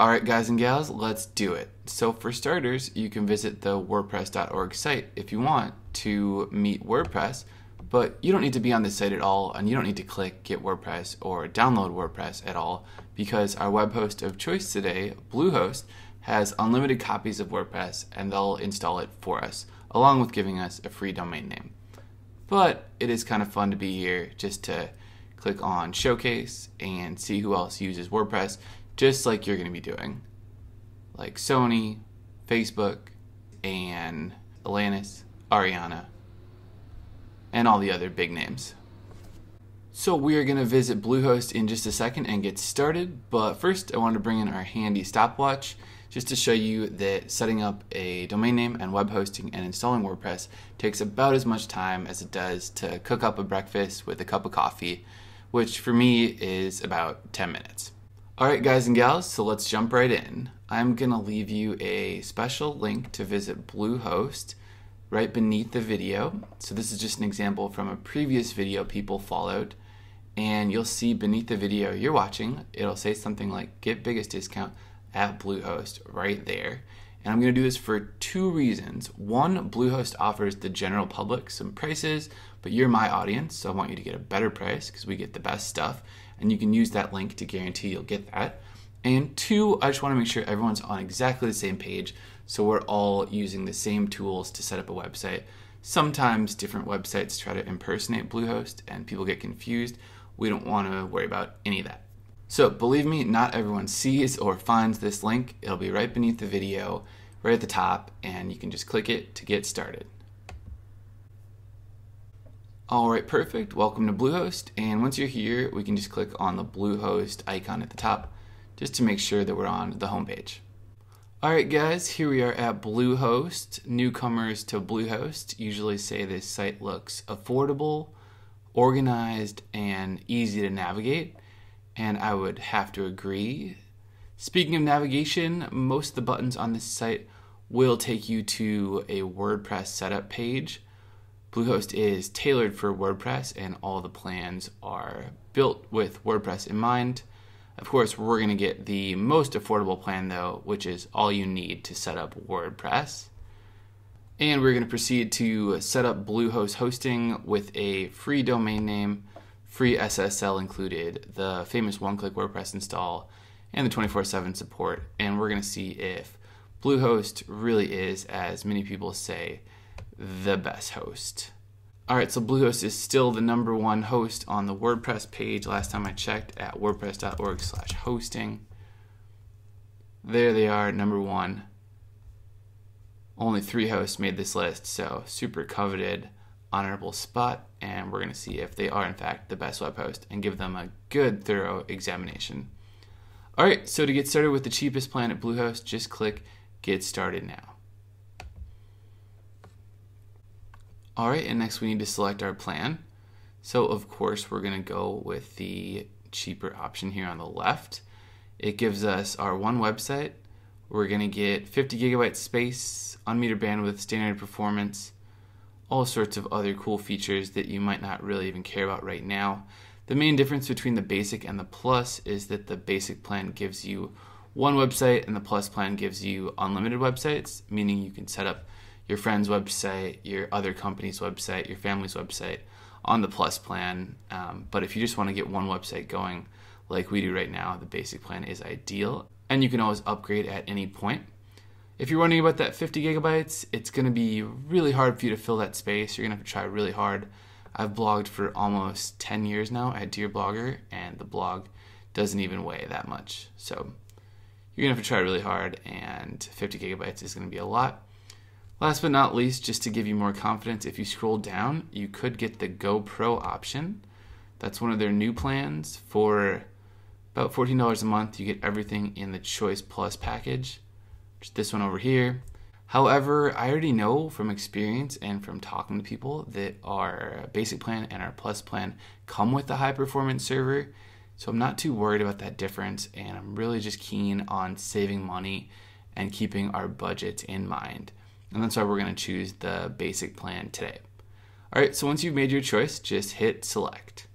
Alright guys and gals, let's do it. So for starters, you can visit the WordPress.org site if you want to meet WordPress, but you don't need to be on this site at all, and you don't need to click Get WordPress or download WordPress at all, because our web host of choice today, Bluehost, has unlimited copies of WordPress and they'll install it for us, along with giving us a free domain name. But it is kind of fun to be here just to click on Showcase and see who else uses WordPress, just like you're going to be doing, like Sony, Facebook, and Alanis, Ariana, and all the other big names. So we are going to visit Bluehost in just a second and get started, but first I want to bring in our handy stopwatch just to show you that setting up a domain name and web hosting and installing WordPress takes about as much time as it does to cook up a breakfast with a cup of coffee, which for me is about 10 minutes. Alright guys and gals, so let's jump right in. I'm going to leave you a special link to visit Bluehost right beneath the video. So this is just an example from a previous video people followed, and you'll see beneath the video you're watching, it'll say something like Get Biggest Discount at Bluehost right there. And I'm going to do this for two reasons. One, Bluehost offers the general public some prices, but you're my audience, so I want you to get a better price because we get the best stuff, and you can use that link to guarantee you'll get that. And two, I just want to make sure everyone's on exactly the same page, so we're all using the same tools to set up a website. Sometimes different websites try to impersonate Bluehost and people get confused. We don't want to worry about any of that. So believe me, not everyone sees or finds this link. It'll be right beneath the video, right at the top, and you can just click it to get started. Alright, perfect. Welcome to Bluehost, and once you're here, we can just click on the Bluehost icon at the top just to make sure that we're on the home page. Alright guys, here we are at Bluehost. Newcomers to Bluehost usually say this site looks affordable, organized, and easy to navigate, and I would have to agree. Speaking of navigation, most of the buttons on this site will take you to a WordPress setup page. Bluehost is tailored for WordPress, and all the plans are built with WordPress in mind. Of course, we're going to get the most affordable plan though, which is all you need to set up WordPress. And we're going to proceed to set up Bluehost hosting with a free domain name, free SSL included, the famous one-click WordPress install, and the 24/7 support. And we're going to see if Bluehost really is, as many people say, the best host. Alright, so Bluehost is still the #1 host on the WordPress page last time I checked at wordpress.org/hosting. There they are, #1. Only 3 hosts made this list, so super coveted, honorable spot, and we're going to see if they are in fact the best web host and give them a good thorough examination. Alright, so to get started with the cheapest plan at Bluehost, just click Get Started Now. Alright, and next we need to select our plan. So of course we're going to go with the cheaper option here on the left. It gives us our one website. We're going to get 50 gigabyte space, unmetered bandwidth, standard performance, all sorts of other cool features that you might not really even care about right now. The main difference between the basic and the plus is that the basic plan gives you one website and the plus plan gives you unlimited websites, meaning you can set up your friend's website, your other company's website, your family's website on the plus plan. But if you just want to get one website going like we do right now, the basic plan is ideal, and you can always upgrade at any point. If you're wondering about that 50 gigabytes, it's going to be really hard for you to fill that space. You're going to have to try really hard. I've blogged for almost 10 years now at Dear Blogger, and the blog doesn't even weigh that much. So you're going to have to try really hard, and 50 gigabytes is going to be a lot. Last but not least, just to give you more confidence, if you scroll down, you could get the Go Pro option. That's one of their new plans. For about $14 a month, you get everything in the Choice Plus package, which is this one over here. However, I already know from experience and from talking to people that our basic plan and our plus plan come with a high performance server, so I'm not too worried about that difference, and I'm really just keen on saving money and keeping our budget in mind. And that's why we're going to choose the basic plan today. Alright, so once you've made your choice, just hit select.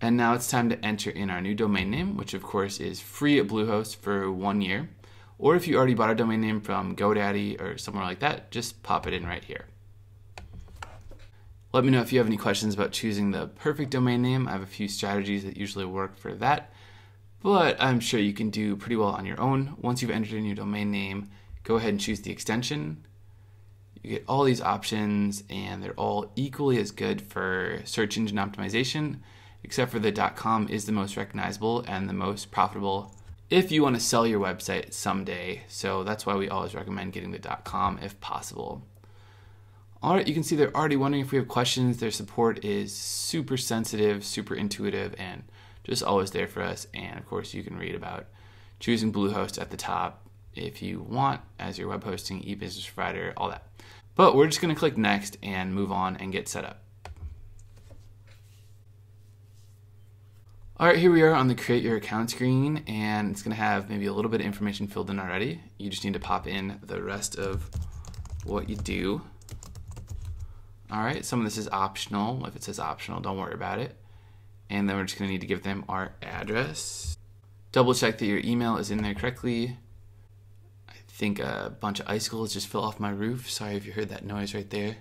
And now it's time to enter in our new domain name, which of course is free at Bluehost for 1 year. Or if you already bought a domain name from GoDaddy or somewhere like that, just pop it in right here. Let me know if you have any questions about choosing the perfect domain name. I have a few strategies that usually work for that, but I'm sure you can do pretty well on your own. Once you've entered in your domain name, go ahead and choose the extension. You get all these options and they're all equally as good for search engine optimization, except for the .com is the most recognizable and the most profitable if you want to sell your website someday. So that's why we always recommend getting the .com if possible. All right, you can see they're already wondering if we have questions. Their support is super sensitive, super intuitive, and just always there for us. And of course, you can read about choosing Bluehost at the top if you want as your web hosting, e-business provider, all that. But we're just going to click next and move on and get set up. All right, here we are on the create your account screen, and it's going to have maybe a little bit of information filled in already. You just need to pop in the rest of what you do. All right, some of this is optional. If it says optional, don't worry about it. And then we're just gonna need to give them our address. Double check that your email is in there correctly. I think a bunch of icicles just fell off my roof. Sorry if you heard that noise right there.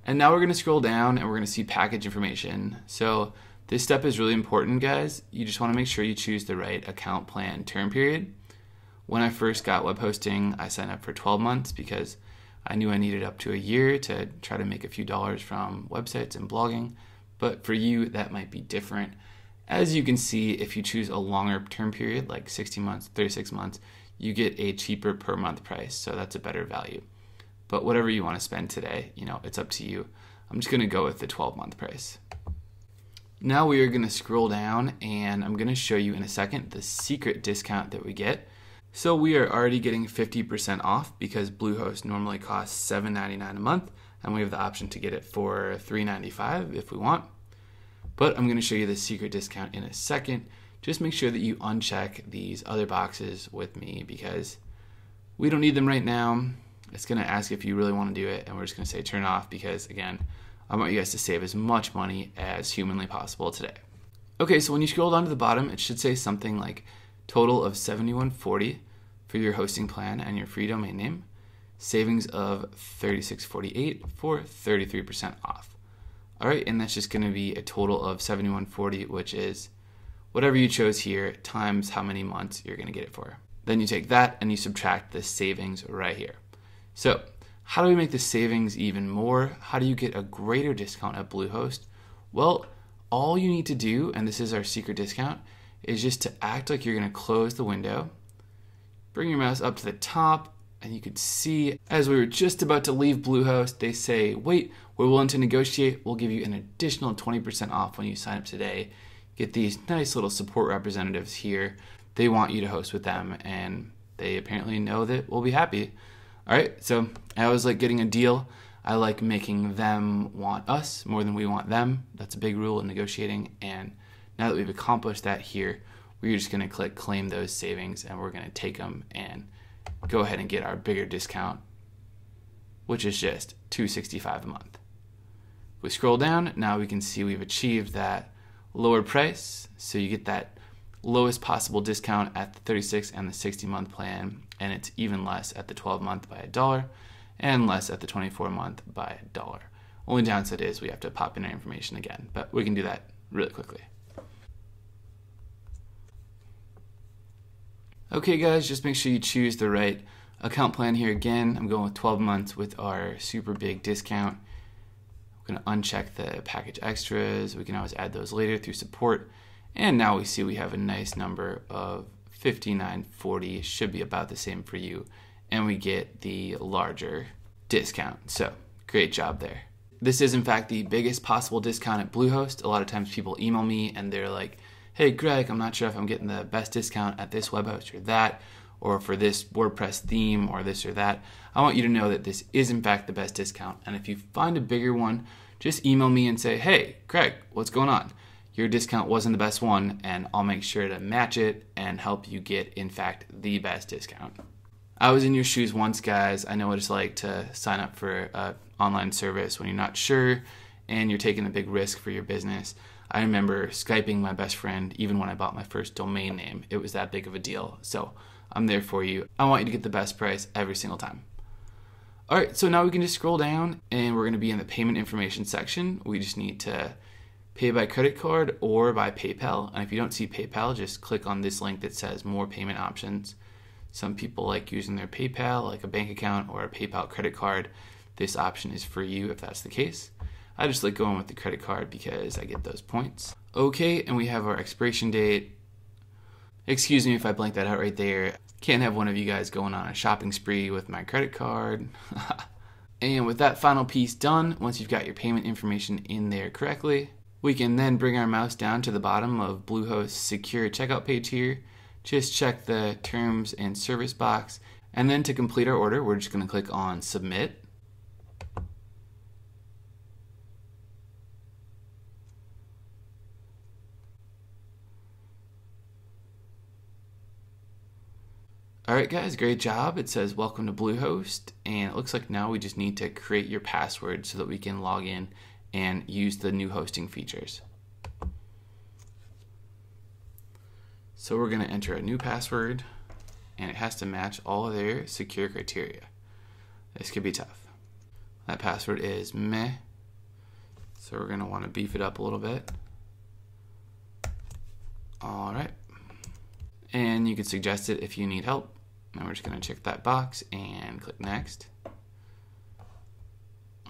And now we're gonna scroll down and we're gonna see package information. So this step is really important, guys. You just wanna make sure you choose the right account plan term period. When I first got web hosting, I signed up for 12 months because I knew I needed up to a year to try to make a few dollars from websites and blogging, but for you, that might be different. As you can see, if you choose a longer term period, like 60 months, 36 months, you get a cheaper per month price, so that's a better value. But whatever you want to spend today, it's up to you. I'm just gonna go with the 12-month price. Now we are gonna scroll down and I'm gonna show you in a second the secret discount that we get. So we are already getting 50% off because Bluehost normally costs $7.99 a month, and we have the option to get it for $3.95 if we want. But I'm going to show you the secret discount in a second. Just make sure that you uncheck these other boxes with me because we don't need them right now. It's going to ask if you really want to do it, and we're just going to say turn it off because, again, I want you guys to save as much money as humanly possible today. Okay, so when you scroll down to the bottom, it should say something like total of $71.40 for your hosting plan and your free domain name, savings of $36.48 for 33% off. All right, and that's just going to be a total of $71.40, which is whatever you chose here times how many months you're going to get it for. Then you take that and you subtract the savings right here. So how do we make the savings even more? How do you get a greater discount at Bluehost? Well, all you need to do, and this is our secret discount, is just to act like you're going to close the window, bring your mouse up to the top, and you could see as we were just about to leave Bluehost, they say, wait, we're willing to negotiate. We'll give you an additional 20% off when you sign up today. Get these nice little support representatives here. They want you to host with them, and they apparently know that we'll be happy. All right, so I always like getting a deal. I like making them want us more than we want them. That's a big rule in negotiating, and now that we've accomplished that here, we're just gonna click claim those savings and we're gonna take them and go ahead and get our bigger discount, which is just $265 a month. If we scroll down, now we can see we've achieved that lower price. So you get that lowest possible discount at the 36 and the 60-month plan, and it's even less at the 12-month by $1 and less at the 24-month by $1. Only downside is we have to pop in our information again, but we can do that really quickly. Okay guys, just make sure you choose the right account plan here. Again, I'm going with 12 months with our super big discount. We're going to uncheck the package extras. We can always add those later through support. And now we see we have a nice number of $59.40. Should be about the same for you. And we get the larger discount. So great job there. This is in fact the biggest possible discount at Bluehost. A lot of times people email me and they're like, hey Greg, I'm not sure if I'm getting the best discount at this web host or that, or for this WordPress theme or this or that. I want you to know that this is in fact the best discount. And if you find a bigger one, just email me and say, hey Greg, what's going on? Your discount wasn't the best one, and I'll make sure to match it and help you get, in fact, the best discount. I was in your shoes once, guys. I know what it's like to sign up for an online service when you're not sure and you're taking a big risk for your business. I remember Skyping my best friend even when I bought my first domain name. It was that big of a deal. So I'm there for you. I want you to get the best price every single time. All right, so now we can just scroll down and we're going to be in the payment information section. We just need to pay by credit card or by PayPal. And if you don't see PayPal, just click on this link that says more payment options. Some people like using their PayPal, like a bank account or a PayPal credit card. This option is for you if that's the case. I just like going with the credit card because I get those points. Okay, and we have our expiration date. Excuse me if I blanked that out right there. Can't have one of you guys going on a shopping spree with my credit card. And with that final piece done, once you've got your payment information in there correctly, we can then bring our mouse down to the bottom of Bluehost's secure checkout page here. Just check the terms and service box. And then to complete our order, we're just going to click on submit. Alright guys, great job. It says welcome to Bluehost, and it looks like now we just need to create your password so that we can log in and use the new hosting features. So we're going to enter a new password, and it has to match all of their secure criteria. This could be tough. That password is meh, so we're going to want to beef it up a little bit. Alright, and you can suggest it if you need help. Now we're just going to check that box and click next.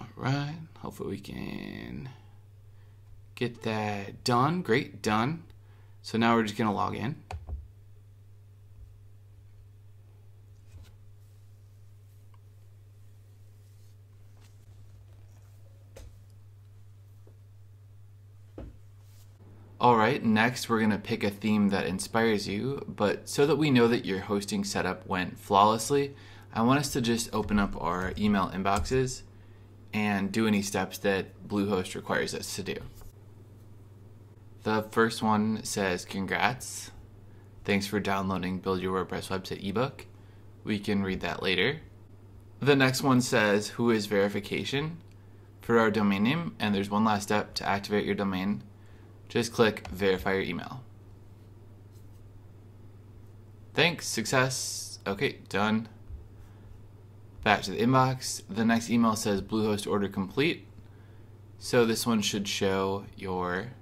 Alright, hopefully we can get that done. Great, done. So now we're just going to log in. Alright, next we're going to pick a theme that inspires you, but so that we know that your hosting setup went flawlessly, I want us to just open up our email inboxes and do any steps that Bluehost requires us to do. The first one says, congrats. Thanks for downloading Build Your WordPress Website ebook. We can read that later. The next one says, who is verification for our domain name, and there's one last step to activate your domain. Just click verify your email. Thanks, success. Okay, done. Back to the inbox. The next email says Bluehost order complete. So this one should show your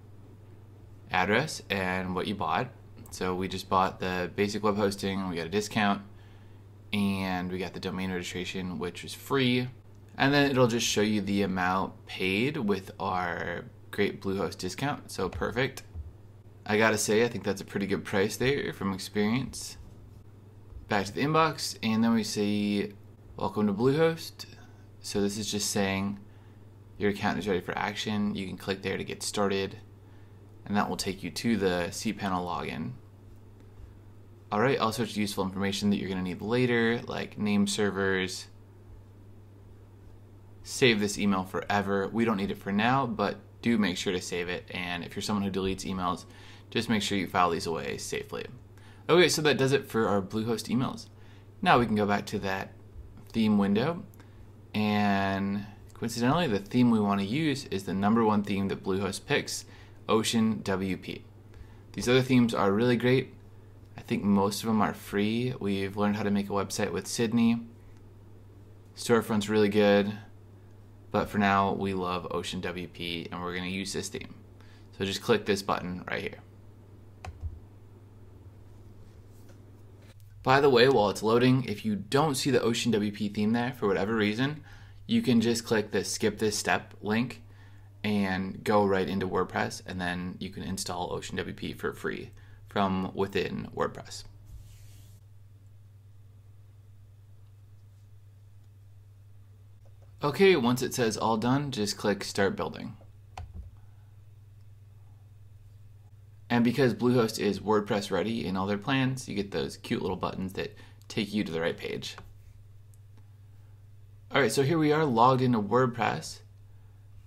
address and what you bought. So we just bought the basic web hosting, we got a discount, and we got the domain registration, which is free. And then it'll just show you the amount paid with our great Bluehost discount, so perfect. I gotta say, I think that's a pretty good price there from experience. Back to the inbox, and then we see, welcome to Bluehost. So this is just saying your account is ready for action. You can click there to get started, and that will take you to the cPanel login. Alright, all sorts of useful information that you're gonna need later, like name servers. Save this email forever. We don't need it for now, but do make sure to save it, and if you're someone who deletes emails, just make sure you file these away safely. Okay, so that does it for our Bluehost emails. Now we can go back to that theme window, and coincidentally the theme we want to use is the #1 theme that Bluehost picks, Ocean WP. These other themes are really great. I think most of them are free. We've learned how to make a website with Sydney. Storefront's really good. But for now, we love Ocean WP, and we're going to use this theme. So just click this button right here. By the way, while it's loading, if you don't see the Ocean WP theme there for whatever reason, you can just click the skip this step link and go right into WordPress, and then you can install Ocean WP for free from within WordPress. Okay, once it says all done, just click Start Building. And because Bluehost is WordPress ready in all their plans, you get those cute little buttons that take you to the right page. Alright, so here we are logged into WordPress.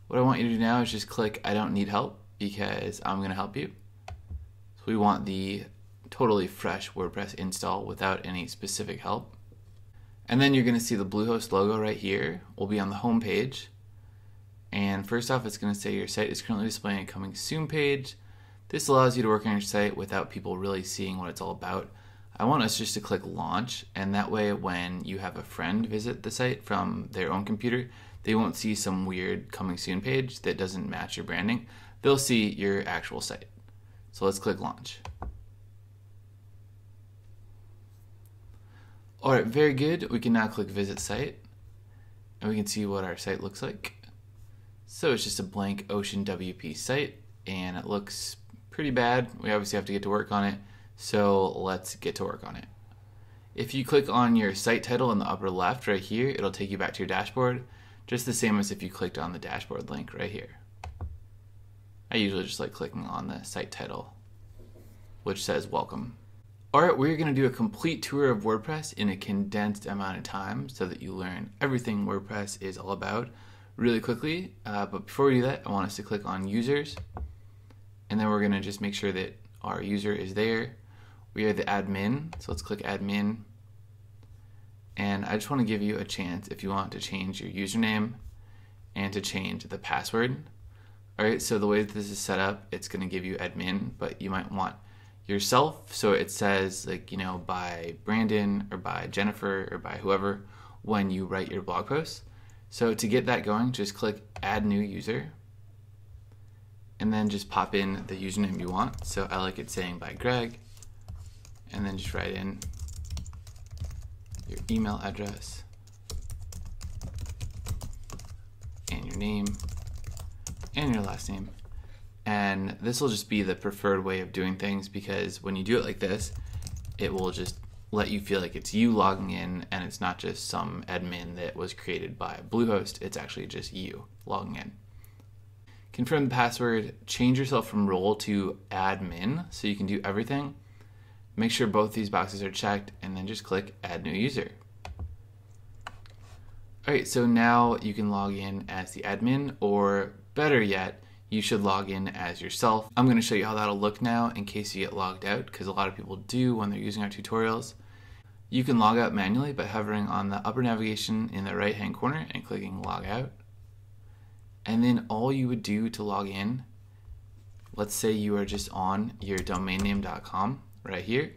What I want you to do now is just click I don't need help, because I'm going to help you. So we want the totally fresh WordPress install without any specific help. And then you're going to see the Bluehost logo right here will be on the home page. And first off, it's going to say your site is currently displaying a coming soon page. This allows you to work on your site without people really seeing what it's all about. I want us just to click launch, and that way when you have a friend visit the site from their own computer, they won't see some weird coming soon page that doesn't match your branding. They'll see your actual site. So let's click launch. Alright, very good. We can now click visit site, and we can see what our site looks like. So it's just a blank Ocean WP site, and it looks pretty bad. We obviously have to get to work on it, so let's get to work on it. If you click on your site title in the upper left right here, it'll take you back to your dashboard, just the same as if you clicked on the dashboard link right here. I usually just like clicking on the site title, which says welcome. Alright, we're going to do a complete tour of WordPress in a condensed amount of time so that you learn everything WordPress is all about really quickly. But before we do that, I want us to click on users, and then we're going to just make sure that our user is there. We are the admin, so let's click admin. And I just want to give you a chance if you want to change your username and to change the password. Alright, so the way that this is set up, it's going to give you admin, but you might want yourself, so it says, like, you know, by Brandon or by Jennifer or by whoever when you write your blog post. So to get that going, just click add new user, and then just pop in the username you want. So I like it saying by Greg, and then just write in your email address and your name and your last name. And this will just be the preferred way of doing things, because when you do it like this, it will just let you feel like it's you logging in, and it's not just some admin that was created by Bluehost. It's actually just you logging in. Confirm the password, change yourself from role to admin so you can do everything. Make sure both these boxes are checked, and then just click add new user. Alright, so now you can log in as the admin, or better yet, you should log in as yourself. I'm going to show you how that'll look now in case you get logged out, because a lot of people do when they're using our tutorials. You can log out manually by hovering on the upper navigation in the right hand corner and clicking log out. And then all you would do to log in, let's say you are just on your domainname.com right here,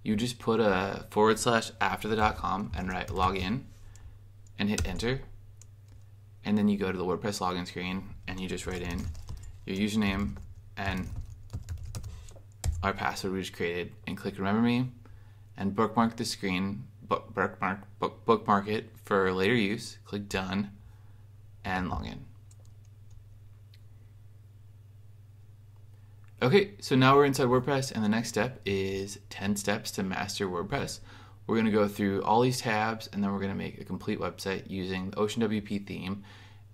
you just put a / after the .com and write login and hit enter. And then you go to the WordPress login screen and you just write in your username and our password we just created, and click remember me, and bookmark the screen, bookmark it for later use. Click done and log in. Okay, so now we're inside WordPress, and the next step is 10 steps to master WordPress. We're going to go through all these tabs, and then we're going to make a complete website using the Ocean WP theme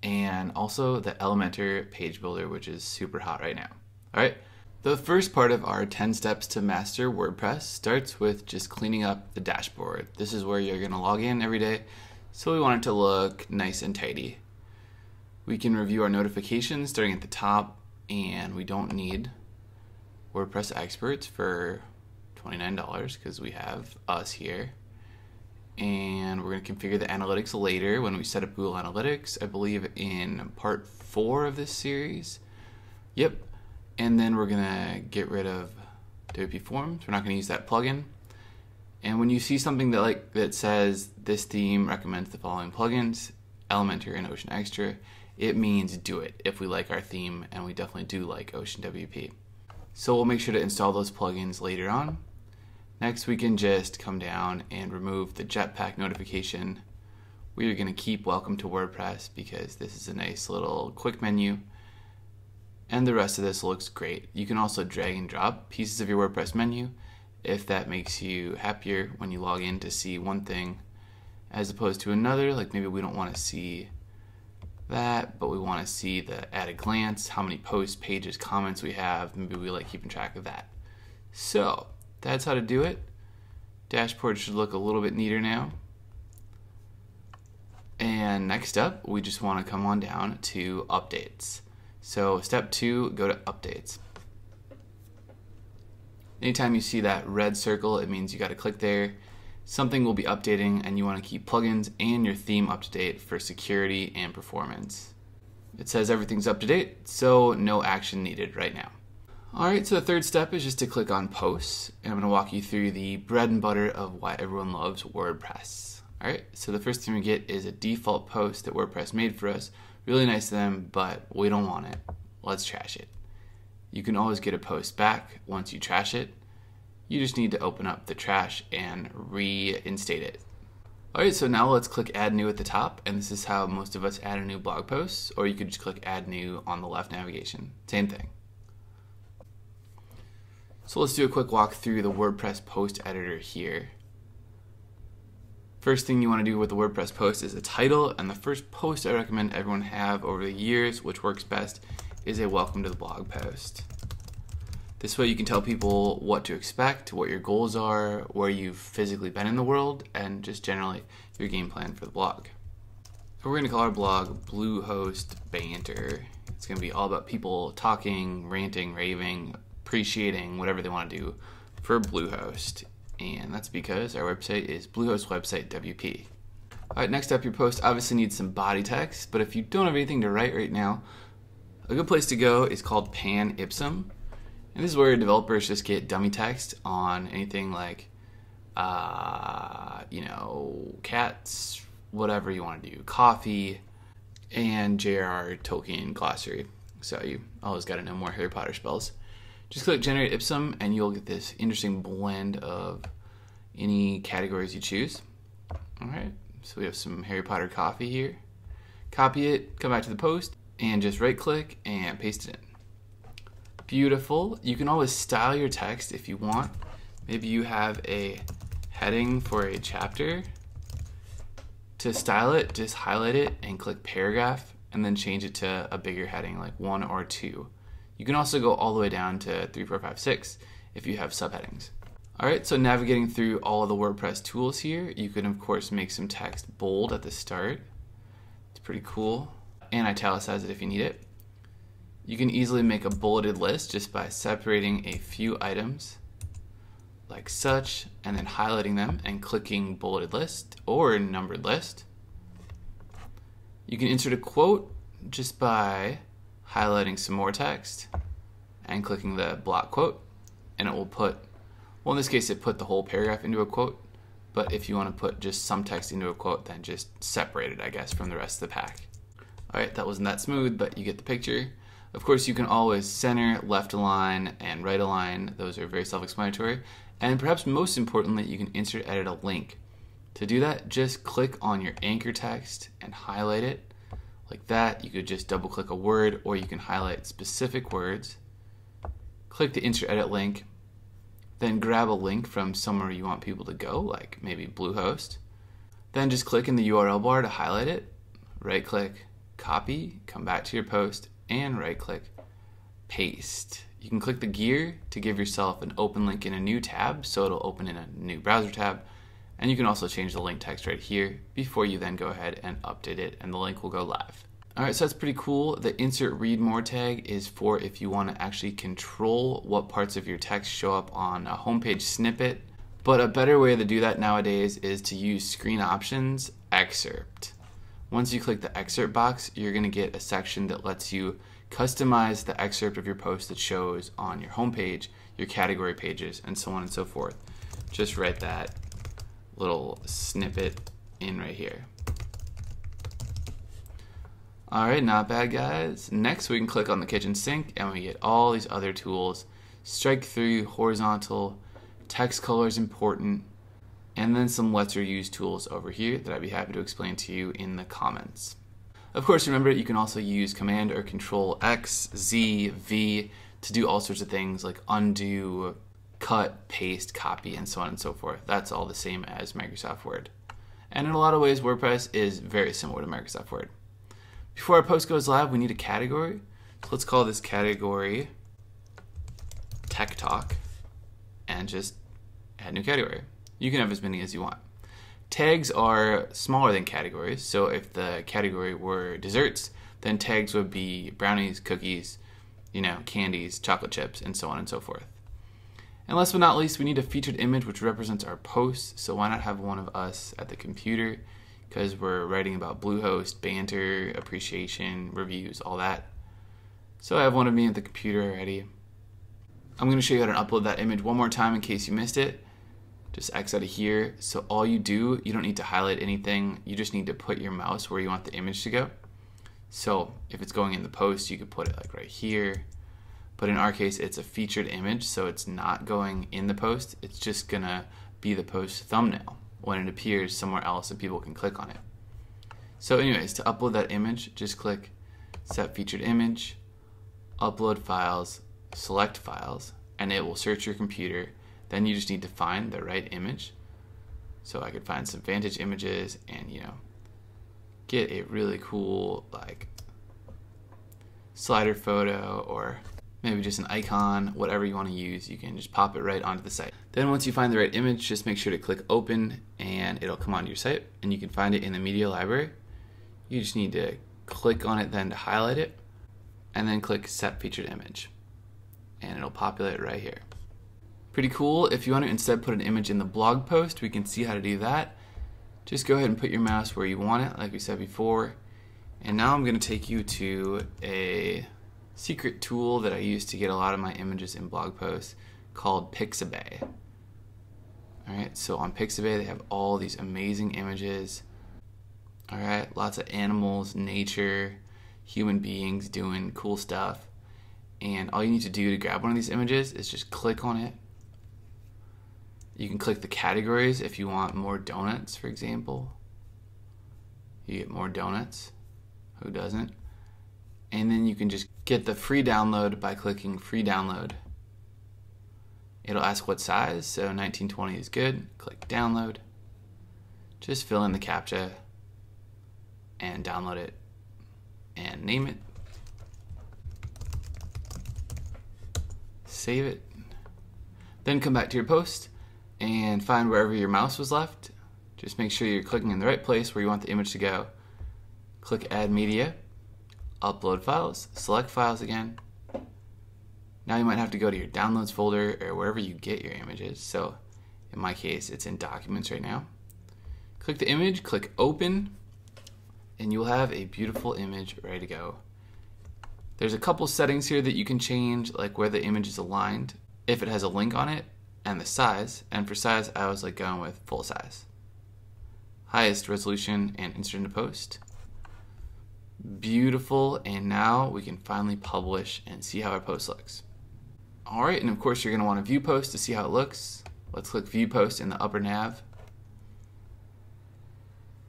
and also the Elementor page builder, which is super hot right now. All right, the first part of our 10 steps to master WordPress starts with just cleaning up the dashboard. This is where you're going to log in every day, so we want it to look nice and tidy. We can review our notifications starting at the top, and we don't need WordPress experts for $29 because we have us here. And we're going to configure the analytics later when we set up Google Analytics, I believe in part 4 of this series. Yep. And then we're going to get rid of WP Forms. We're not going to use that plugin. And when you see something that says this theme recommends the following plugins, Elementor and Ocean Extra, it means do it if we like our theme, and we definitely do like Ocean WP. So we'll make sure to install those plugins later on. Next, we can just come down and remove the Jetpack notification. We are going to keep Welcome to WordPress because this is a nice little quick menu, and the rest of this looks great. You can also drag and drop pieces of your WordPress menu if that makes you happier when you log in to see one thing as opposed to another. Like maybe we don't want to see that, but we want to see the at a glance, how many posts, pages, comments we have. Maybe we like keeping track of that. So that's how to do it. Dashboard should look a little bit neater now. And next up, we just want to come on down to updates. So step 2, go to updates. Anytime you see that red circle, it means you got to click there. Something will be updating, and you want to keep plugins and your theme up to date for security and performance. It says everything's up to date, so no action needed right now. Alright, so the third step is just to click on Posts, and I'm going to walk you through the bread and butter of why everyone loves WordPress. Alright, so the first thing we get is a default post that WordPress made for us. Really nice of them, but we don't want it. Let's trash it. You can always get a post back once you trash it. You just need to open up the trash and reinstate it. Alright, so now let's click Add New at the top, and this is how most of us add a new blog post, or you could just click Add New on the left navigation. Same thing. So let's do a quick walk through the WordPress post editor here. First thing you want to do with the WordPress post is a title, and the first post I recommend everyone have over the years, which works best, is a welcome to the blog post. This way you can tell people what to expect, what your goals are, where you've physically been in the world, and just generally your game plan for the blog. So we're going to call our blog Bluehost Banter. It's going to be all about people talking, ranting, raving, appreciating whatever they want to do for Bluehost. And that's because our website is Bluehost website WP. Alright, next up, your post obviously needs some body text, but if you don't have anything to write right now, a good place to go is called Pan Ipsum. And this is where developers just get dummy text on anything like, cats, whatever you want to do, coffee, and J.R.R. Tolkien glossary. So you always got to know more Harry Potter spells. Just click Generate Ipsum and you'll get this interesting blend of any categories you choose. Alright, so we have some Harry Potter coffee here. Copy it, come back to the post, and just right click and paste it in. Beautiful. You can always style your text if you want. Maybe you have a heading for a chapter. To style it, just highlight it and click paragraph and then change it to a bigger heading like 1 or 2. You can also go all the way down to 3, 4, 5, 6 if you have subheadings. Alright, so navigating through all of the WordPress tools here, you can of course make some text bold at the start. It's pretty cool. And italicize it if you need it. You can easily make a bulleted list just by separating a few items like such and then highlighting them and clicking bulleted list or numbered list. You can insert a quote just by highlighting some more text and clicking the block quote, and it will put, well, in this case it put the whole paragraph into a quote, but if you want to put just some text into a quote, then just separate it, I guess, from the rest of the pack. Alright, that wasn't that smooth, but you get the picture. Of course, you can always center, left align, and right align. Those are very self-explanatory. And perhaps most importantly, you can insert, edit a link. To do that, just click on your anchor text and highlight it. Like that. You could just double click a word, or you can highlight specific words. Click the insert edit link, then grab a link from somewhere you want people to go, like maybe Bluehost. Then just click in the URL bar to highlight it, right click, copy, come back to your post, and right click, paste. You can click the gear to give yourself an open link in a new tab, so it'll open in a new browser tab. And you can also change the link text right here before you then go ahead and update it, and the link will go live. Alright, so that's pretty cool. The insert read more tag is for if you want to actually control what parts of your text show up on a homepage snippet. But a better way to do that nowadays is to use screen options excerpt. Once you click the excerpt box, you're going to get a section that lets you customize the excerpt of your post that shows on your homepage, your category pages, and so on and so forth. Just write that little snippet in right here. Alright, not bad, guys. Next, we can click on the kitchen sink and we get all these other tools. Strike through, horizontal, text color is important, and then some lesser used tools over here that I'd be happy to explain to you in the comments. Of course, remember, you can also use Command or Control X, Z, V to do all sorts of things like undo, cut, paste, copy, and so on and so forth. That's all the same as Microsoft Word. And in a lot of ways, WordPress is very similar to Microsoft Word. Before our post goes live, we need a category. So let's call this category Tech Talk and just add new category. You can have as many as you want. Tags are smaller than categories, so if the category were desserts, then tags would be brownies, cookies, candies, chocolate chips, and so on and so forth. And last but not least, we need a featured image which represents our post, so why not have one of us at the computer because we're writing about Bluehost, banter, appreciation, reviews, all that. So I have one of me at the computer already. I'm going to show you how to upload that image one more time in case you missed it. Just X out of here. So all you do, you don't need to highlight anything. You just need to put your mouse where you want the image to go. So if it's going in the post, you could put it like right here. But in our case, it's a featured image, so it's not going in the post. It's just going to be the post thumbnail when it appears somewhere else and people can click on it. So anyways, to upload that image, just click Set Featured Image, Upload Files, Select Files, and it will search your computer. Then you just need to find the right image. So I could find some Vantage images and, get a really cool like slider photo or maybe just an icon, whatever you want to use. You can just pop it right onto the site. Then once you find the right image, just make sure to click open and it'll come onto your site and you can find it in the media library. You just need to click on it then to highlight it and then click Set Featured Image and it'll populate right here. Pretty cool. If you want to instead put an image in the blog post, we can see how to do that. Just go ahead and put your mouse where you want it, like we said before. And now I'm going to take you to a secret tool that I use to get a lot of my images in blog posts called Pixabay. Alright, so on Pixabay they have all these amazing images. Alright, lots of animals, nature, human beings doing cool stuff. And all you need to do to grab one of these images is just click on it. You can click the categories if you want more donuts, for example. You get more donuts. Who doesn't? And then you can just get the free download by clicking Free Download. It'll ask what size, so 1920 is good. Click Download. Just fill in the CAPTCHA and download it and name it. Save it. Then come back to your post and find wherever your mouse was left. Just make sure you're clicking in the right place where you want the image to go. Click Add Media, Upload Files, select Files again. Now you might have to go to your Downloads folder or wherever you get your images. So in my case, it's in Documents right now. Click the image, click Open, and you'll have a beautiful image ready to go. There's a couple settings here that you can change, like where the image is aligned, if it has a link on it, and the size. And for size, I always like going with full size. Highest resolution and instant to post. Beautiful, and now we can finally publish and see how our post looks. Alright, and of course you're going to want to view post to see how it looks. Let's click View Post in the upper nav.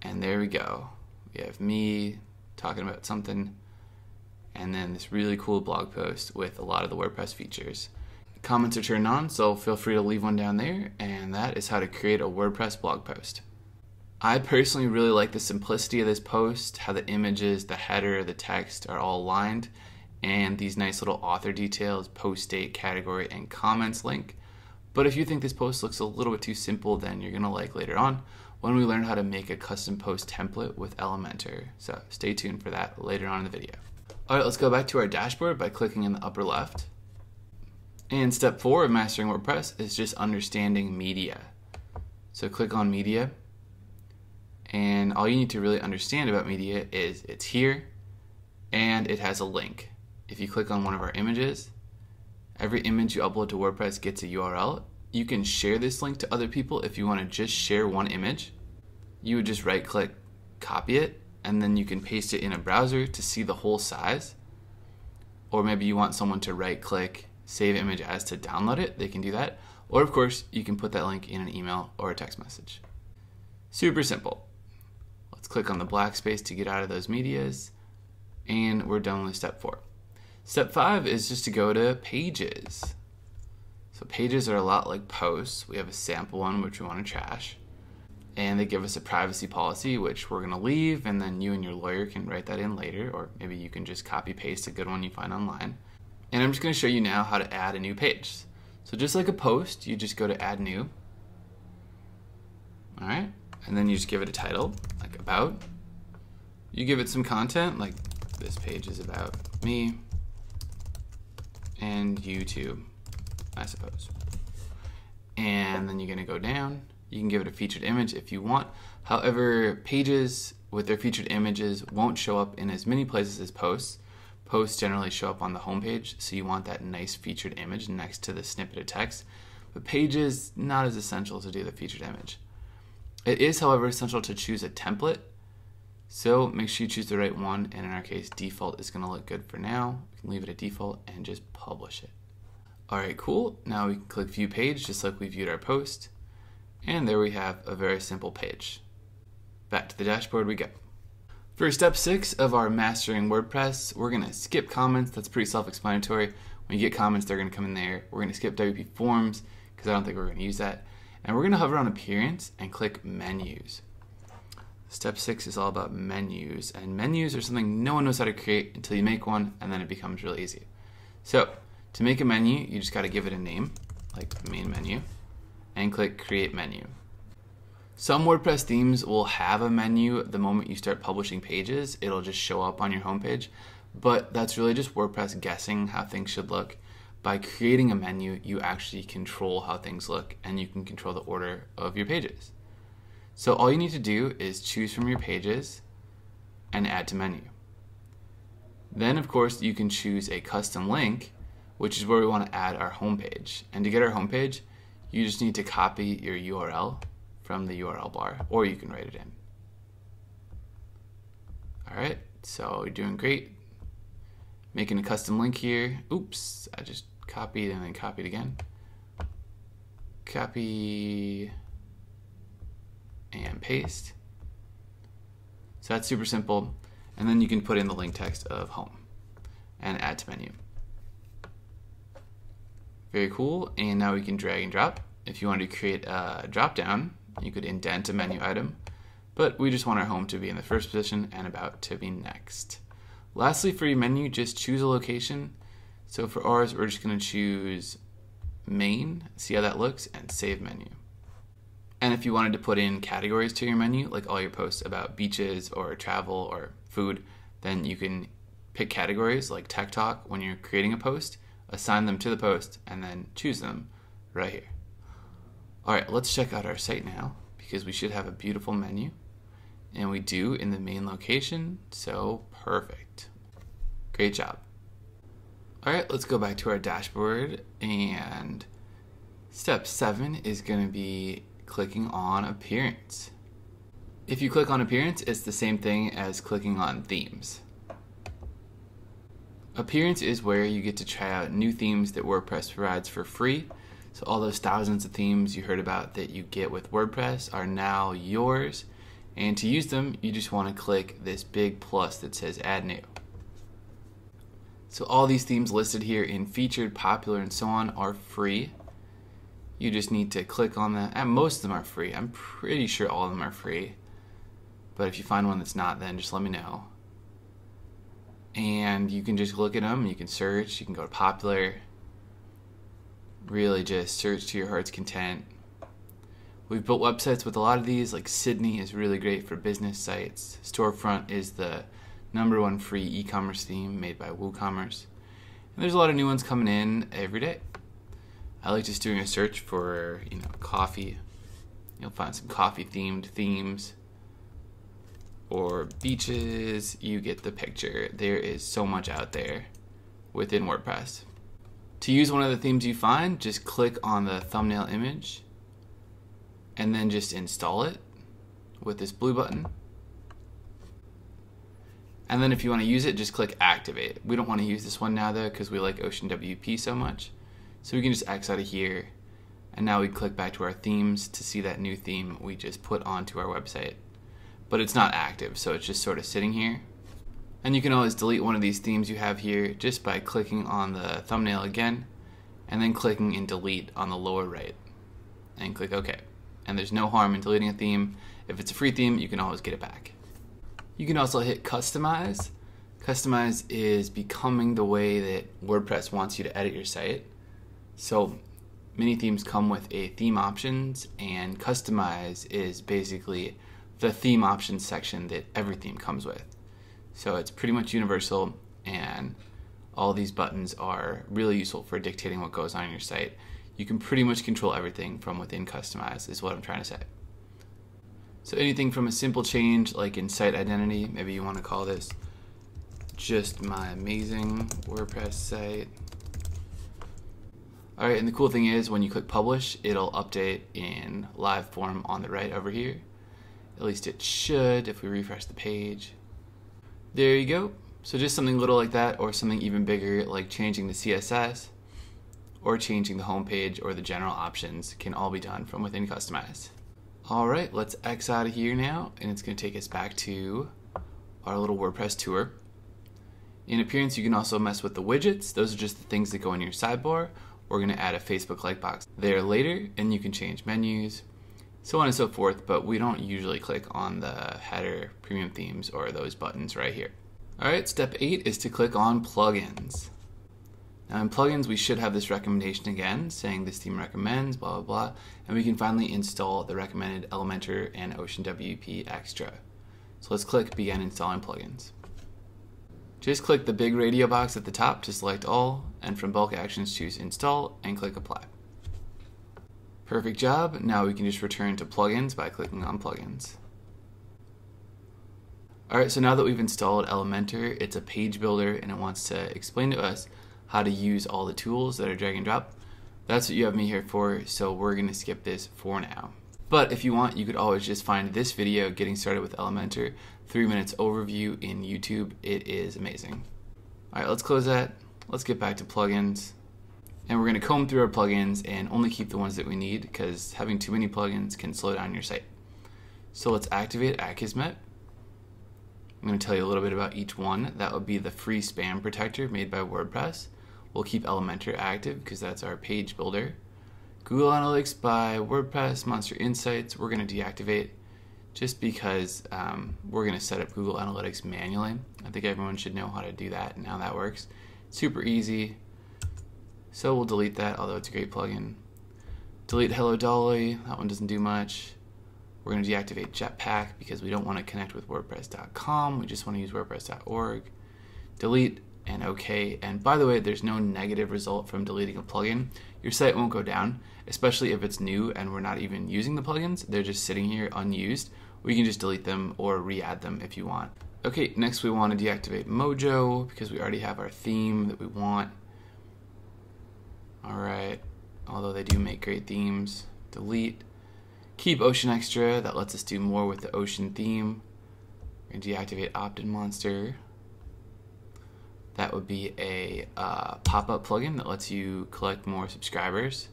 And there we go. We have me talking about something, and then this really cool blog post with a lot of the WordPress features. Comments are turned on, so feel free to leave one down there, and that is how to create a WordPress blog post. I personally really like the simplicity of this post, how the images, the header, the text are all aligned, and these nice little author details, post date, category, and comments link. But if you think this post looks a little bit too simple, then you're going to like later on when we learn how to make a custom post template with Elementor. So stay tuned for that later on in the video. Alright, let's go back to our dashboard by clicking in the upper left. And step 4 of mastering WordPress is just understanding media. So click on Media, and all you need to really understand about media is it's here and it has a link. If you click on one of our images, every image you upload to WordPress gets a URL. You can share this link to other people if you want to just share one image. You would just right click, copy it, and then you can paste it in a browser to see the whole size. Or maybe you want someone to right click, save image as to download it, they can do that. Or of course, you can put that link in an email or a text message. Super simple. Let's click on the black space to get out of those medias, and we're done with step 4. Step 5 is just to go to pages. So pages are a lot like posts. We have a sample one which we want to trash, and they give us a privacy policy which we're going to leave, and then you and your lawyer can write that in later, or maybe you can just copy paste a good one you find online. And I'm just going to show you now how to add a new page. So just like a post, you just go to Add New. Alright, and then you just give it a title, like About. You give it some content, like this page is about me and you too, I suppose. And then you're going to go down You can give it a featured image if you want. However, pages with their featured images won't show up in as many places as posts. Posts generally show up on the homepage, so you want that nice featured image next to the snippet of text. But pages, not as essential to do the featured image. It is, however, essential to choose a template. So make sure you choose the right one, and in our case, default is going to look good for now. We can leave it at default and just publish it. Alright, cool. Now we can click View Page, just like we viewed our post. And there we have a very simple page. Back to the dashboard we go. For step 6 of our Mastering WordPress, we're going to skip comments. That's pretty self-explanatory. When you get comments, they're going to come in there. We're going to skip WP Forms, because I don't think we're going to use that. And we're going to hover on Appearance and click Menus. Step 6 is all about menus, and menus are something no one knows how to create until you make one, and then it becomes really easy. So, to make a menu, you just got to give it a name, like Main Menu, and click Create Menu. Some WordPress themes will have a menu the moment you start publishing pages. It'll just show up on your homepage, but that's really just WordPress guessing how things should look. By creating a menu, you actually control how things look, and you can control the order of your pages. So all you need to do is choose from your pages and add to menu. Then, of course, you can choose a custom link, which is where we want to add our homepage. And to get our homepage, you just need to copy your URL from the URL bar, or you can write it in. Alright, so you're doing great. Making a custom link here. Oops, I just copied and then copied again. Copy and paste. So that's super simple. And then you can put in the link text of home and add to menu. Very cool. And now we can drag and drop. If you want to create a drop down, you could indent a menu item, but we just want our home to be in the first position and about to be next. Lastly, for your menu, just choose a location. So for ours, we're just going to choose main, see how that looks, and save menu. And if you wanted to put in categories to your menu, like all your posts about beaches or travel or food, then you can pick categories like Tech Talk when you're creating a post, assign them to the post, and then choose them right here. Alright, let's check out our site now, because we should have a beautiful menu. And we do in the main location, so perfect. Great job. Alright, let's go back to our dashboard, and step 7 is going to be clicking on Appearance. If you click on Appearance, it's the same thing as clicking on Themes. Appearance is where you get to try out new themes that WordPress provides for free. So all those thousands of themes you heard about that you get with WordPress are now yours. And to use them, you just want to click this big plus that says Add New. So all these themes listed here in Featured, Popular, and so on are free. You just need to click on them. And most of them are free. I'm pretty sure all of them are free. But if you find one that's not, then just let me know. And you can just look at them. You can search. You can go to Popular. Really just search to your heart's content. We've built websites with a lot of these, like Sydney is really great for business sites. Storefront is the #1 free e-commerce theme made by WooCommerce. And there's a lot of new ones coming in every day. I like just doing a search for, coffee. You'll find some coffee themed themes. Or beaches, you get the picture. There is so much out there within WordPress. To use one of the themes you find, just click on the thumbnail image and then just install it with this blue button. And then if you want to use it, just click Activate. We don't want to use this one now though, because we like Ocean WP so much. So we can just X out of here. And now we click back to our themes to see that new theme we just put onto our website. But it's not active, so it's just sort of sitting here. And you can always delete one of these themes you have here just by clicking on the thumbnail again, and then clicking in Delete on the lower right, and click OK. And there's no harm in deleting a theme. If it's a free theme, you can always get it back. You can also hit Customize. Customize is becoming the way that WordPress wants you to edit your site. So many themes come with a theme options, and Customize is basically the theme options section that every theme comes with. So it's pretty much universal, and all these buttons are really useful for dictating what goes on your site. You can pretty much control everything from within Customize is what I'm trying to say. So anything from a simple change like in site identity, maybe you want to call this just my amazing WordPress site. Alright, and the cool thing is when you click publish, it'll update in live form on the right over here. At least it should if we refresh the page. There you go. So just something little like that, or something even bigger like changing the CSS or changing the homepage or the general options can all be done from within Customize. Alright, let's X out of here now, and it's going to take us back to our little WordPress tour. In appearance, you can also mess with the widgets. Those are just the things that go in your sidebar. We're going to add a Facebook like box there later, and you can change menus, so on and so forth, but we don't usually click on the header, premium themes, or those buttons right here. Alright, step 8 is to click on plugins. Now in plugins, we should have this recommendation again, saying this theme recommends, blah, blah, blah, and we can finally install the recommended Elementor and Ocean WP Extra. So let's click Begin Installing Plugins. Just click the big radio box at the top to select all, and from bulk actions choose Install and click Apply. Perfect job. Now we can just return to plugins by clicking on plugins. Alright, so now that we've installed Elementor, it's a page builder and it wants to explain to us how to use all the tools that are drag and drop. That's what you have me here for, so we're going to skip this for now. But if you want, you could always just find this video, Getting Started with Elementor, 3 minutes overview in YouTube. It is amazing. Alright, let's close that. Let's get back to plugins. And we're going to comb through our plugins and only keep the ones that we need, because having too many plugins can slow down your site. So let's activate Akismet. I'm going to tell you a little bit about each one. That would be the free spam protector made by WordPress. We'll keep Elementor active because that's our page builder. Google Analytics by WordPress, Monster Insights, we're going to deactivate just because we're going to set up Google Analytics manually. I think everyone should know how to do that and how that works. Super easy. So we'll delete that, although it's a great plugin. Delete Hello Dolly, that one doesn't do much. We're going to deactivate Jetpack because we don't want to connect with WordPress.com. We just want to use WordPress.org. Delete and OK. And by the way, there's no negative result from deleting a plugin. Your site won't go down, especially if it's new and we're not even using the plugins. They're just sitting here unused. We can just delete them or re-add them if you want. Okay, next we want to deactivate Mojo because we already have our theme that we want. Alright, although they do make great themes. Delete. Keep Ocean Extra, that lets us do more with the Ocean theme. We're going to deactivate Opt-in Monster. That would be a pop-up plugin that lets you collect more subscribers.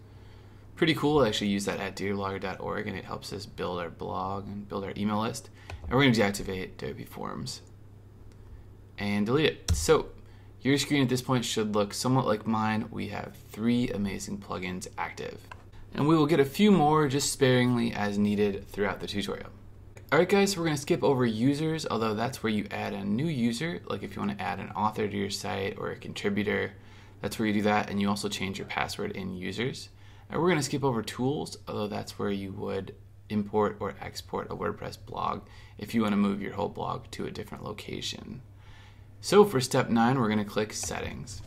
Pretty cool. I actually use that at datablogger.org, and it helps us build our blog and build our email list. And we're going to deactivate Adobe Forms and delete it. So your screen at this point should look somewhat like mine. We have 3 amazing plugins active. And we will get a few more just sparingly as needed throughout the tutorial. Alright guys, so we're going to skip over users, although that's where you add a new user, like if you want to add an author to your site or a contributor, that's where you do that, and you also change your password in users. And we're going to skip over tools, although that's where you would import or export a WordPress blog if you want to move your whole blog to a different location. So for step 9, we're going to click Settings.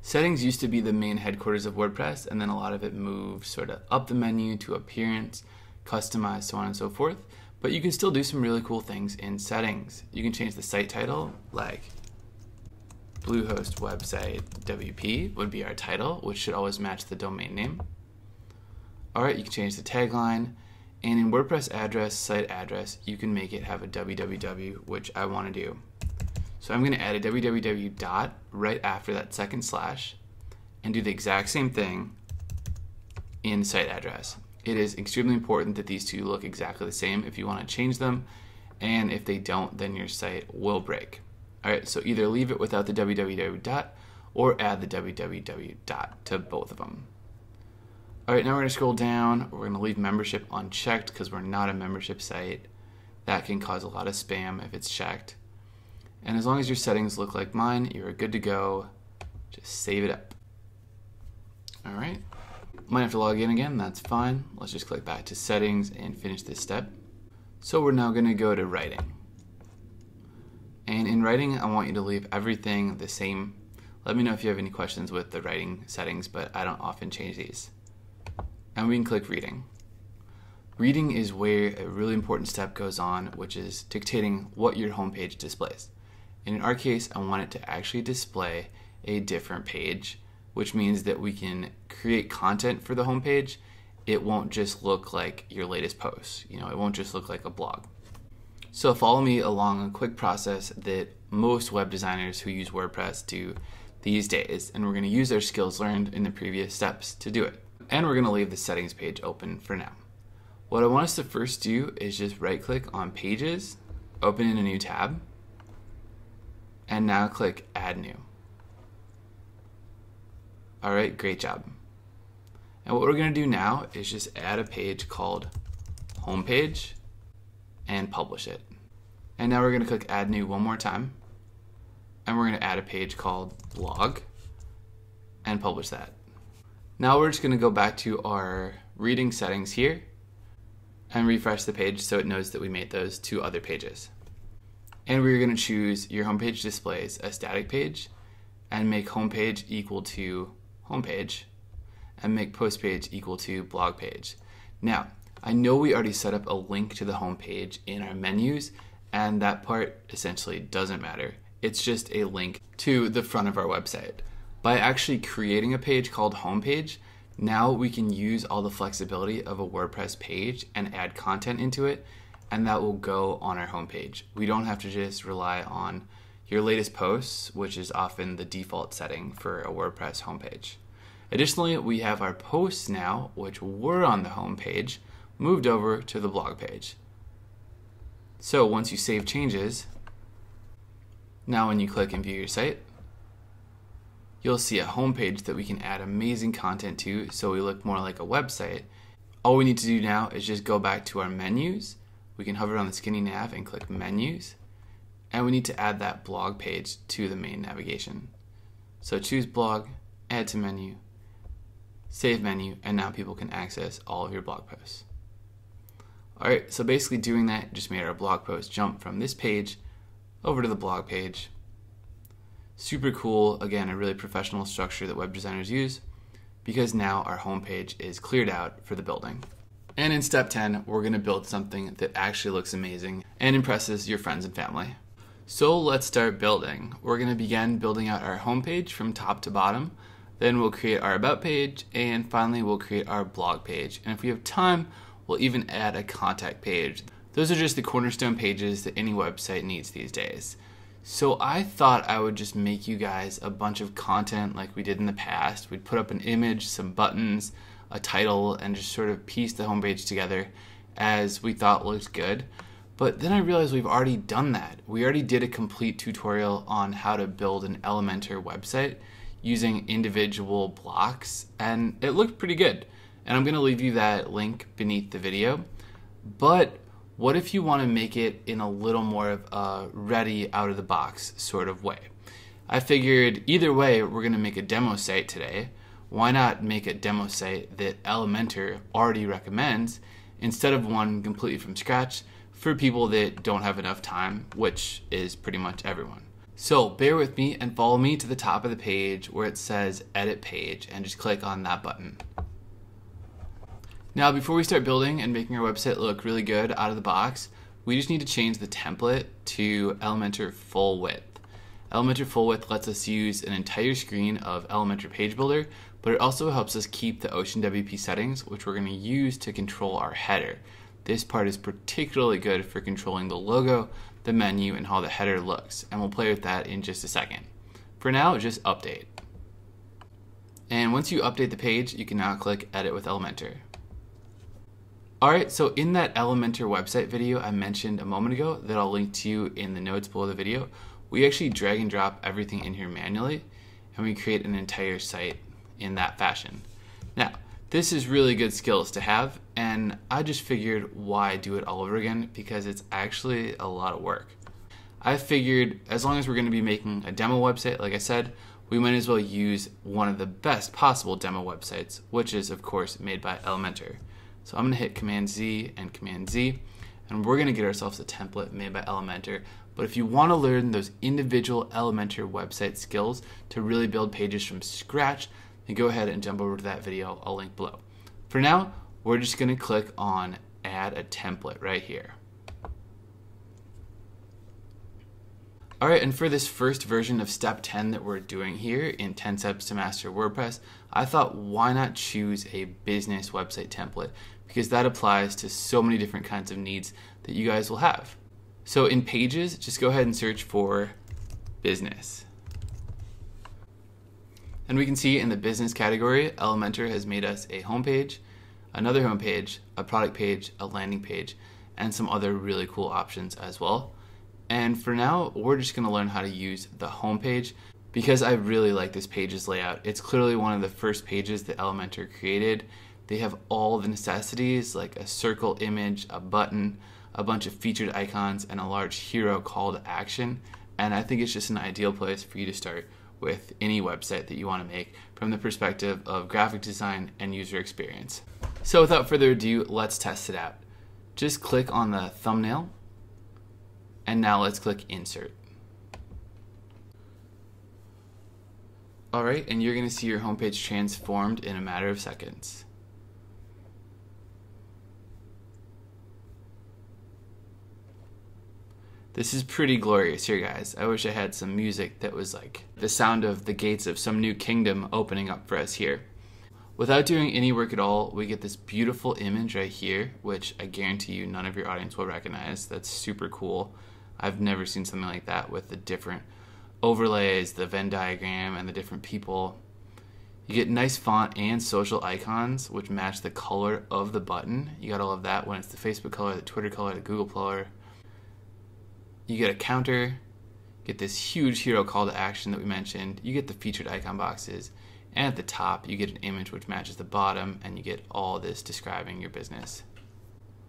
Settings used to be the main headquarters of WordPress, and then a lot of it moved sort of up the menu to Appearance, Customize, so on and so forth. But you can still do some really cool things in settings. You can change the site title, like Bluehost website WP would be our title, which should always match the domain name. Alright, you can change the tagline, and in WordPress address, site address, you can make it have a www, which I want to do. So I'm going to add a www dot right after that second slash and do the exact same thing in site address. It is extremely important that these two look exactly the same if you want to change them, and if they don't, then your site will break. Alright, so either leave it without the www dot or add the www dot to both of them. Alright, now we're going to scroll down. We're going to leave membership unchecked because we're not a membership site. That can cause a lot of spam if it's checked. And as long as your settings look like mine, you're good to go. Just save it up. Alright. Might have to log in again, that's fine. Let's just click back to settings and finish this step. So we're now going to go to writing. And in writing, I want you to leave everything the same. Let me know if you have any questions with the writing settings, but I don't often change these. And we can click reading. Reading is where a really important step goes on, which is dictating what your homepage displays. And in our case, I want it to actually display a different page, which means that we can create content for the homepage. It won't just look like your latest post. It won't just look like a blog. So follow me along a quick process that most web designers who use WordPress do these days, and we're going to use our skills learned in the previous steps to do it. And we're going to leave the settings page open for now. What I want us to first do is just right click on Pages, open in a new tab, and now click Add New. All right, great job. And what we're going to do now is just add a page called Homepage and publish it. And now we're going to click Add New one more time, and we're going to add a page called Blog and publish that. Now we're just going to go back to our reading settings here and refresh the page so it knows that we made those two other pages. And we're going to choose your homepage displays a static page and make homepage equal to homepage and make post page equal to blog page. Now, I know we already set up a link to the homepage in our menus, and that part essentially doesn't matter. It's just a link to the front of our website. By actually creating a page called homepage, now we can use all the flexibility of a WordPress page and add content into it, and that will go on our homepage. We don't have to just rely on your latest posts, which is often the default setting for a WordPress homepage. Additionally, we have our posts now, which were on the homepage, moved over to the blog page. So once you save changes, now when you click and view your site, you'll see a homepage that we can add amazing content to so we look more like a website. All we need to do now is just go back to our menus. We can hover on the skinny nav and click menus, and we need to add that blog page to the main navigation. So choose blog, add to menu, save menu, and now people can access all of your blog posts. All right, so basically doing that just made our blog post jump from this page over to the blog page. Super cool, again, a really professional structure that web designers use, because now our homepage is cleared out for the building. And in step 10, we're gonna build something that actually looks amazing and impresses your friends and family. So let's start building. We're gonna begin building out our homepage from top to bottom. Then we'll create our about page, and finally we'll create our blog page. And if we have time, we'll even add a contact page. Those are just the cornerstone pages that any website needs these days. So I thought I would just make you guys a bunch of content like we did in the past. We'd put up an image, some buttons, a title, and just sort of piece the homepage together as we thought looked good. But then I realized we've already done that. We already did a complete tutorial on how to build an Elementor website using individual blocks, and it looked pretty good. And I'm gonna leave you that link beneath the video. But what if you want to make it in a little more of a ready out of the box sort of way? I figured either way, we're going to make a demo site today. Why not make a demo site that Elementor already recommends instead of one completely from scratch for people that don't have enough time, which is pretty much everyone. So bear with me and follow me to the top of the page where it says Edit Page, and just click on that button. Now, before we start building and making our website look really good out of the box, we just need to change the template to Elementor Full Width. Elementor Full Width lets us use an entire screen of Elementor Page Builder, but it also helps us keep the Ocean WP settings, which we're going to use to control our header. This part is particularly good for controlling the logo, the menu, and how the header looks, and we'll play with that in just a second. For now, just update. And once you update the page, you can now click Edit with Elementor. Alright, so in that Elementor website video I mentioned a moment ago that I'll link to you in the notes below the video, we actually drag and drop everything in here manually, and we create an entire site in that fashion. Now, this is really good skills to have, and I just figured why do it all over again, because it's actually a lot of work. I figured as long as we're going to be making a demo website, like I said, we might as well use one of the best possible demo websites, which is of course made by Elementor. So I'm going to hit Command Z and Command Z, and we're going to get ourselves a template made by Elementor. But if you want to learn those individual Elementor website skills to really build pages from scratch, then go ahead and jump over to that video. I'll link below. For now, we're just going to click on Add a Template right here. Alright, and for this first version of step 10 that we're doing here in 10 steps to master WordPress, I thought why not choose a business website template, because that applies to so many different kinds of needs that you guys will have. So in Pages, just go ahead and search for business. And we can see in the business category, Elementor has made us a homepage, another homepage, a product page, a landing page, and some other really cool options as well. And for now, we're just going to learn how to use the home page because I really like this page's layout. It's clearly one of the first pages that Elementor created. They have all the necessities like a circle image, a button, a bunch of featured icons, and a large hero call to action. And I think it's just an ideal place for you to start with any website that you want to make from the perspective of graphic design and user experience. So without further ado, let's test it out. Just click on the thumbnail. And now let's click Insert. Alright, and you're going to see your homepage transformed in a matter of seconds. This is pretty glorious here, guys. I wish I had some music that was like the sound of the gates of some new kingdom opening up for us here. Without doing any work at all, we get this beautiful image right here, which I guarantee you none of your audience will recognize. That's super cool. I've never seen something like that with the different overlays, the Venn diagram, and the different people. You get nice font and social icons, which match the color of the button. You gotta love that when it's the Facebook color, the Twitter color, the Google color. You get a counter, get this huge hero call to action that we mentioned. You get the featured icon boxes, and at the top, you get an image which matches the bottom, and you get all this describing your business.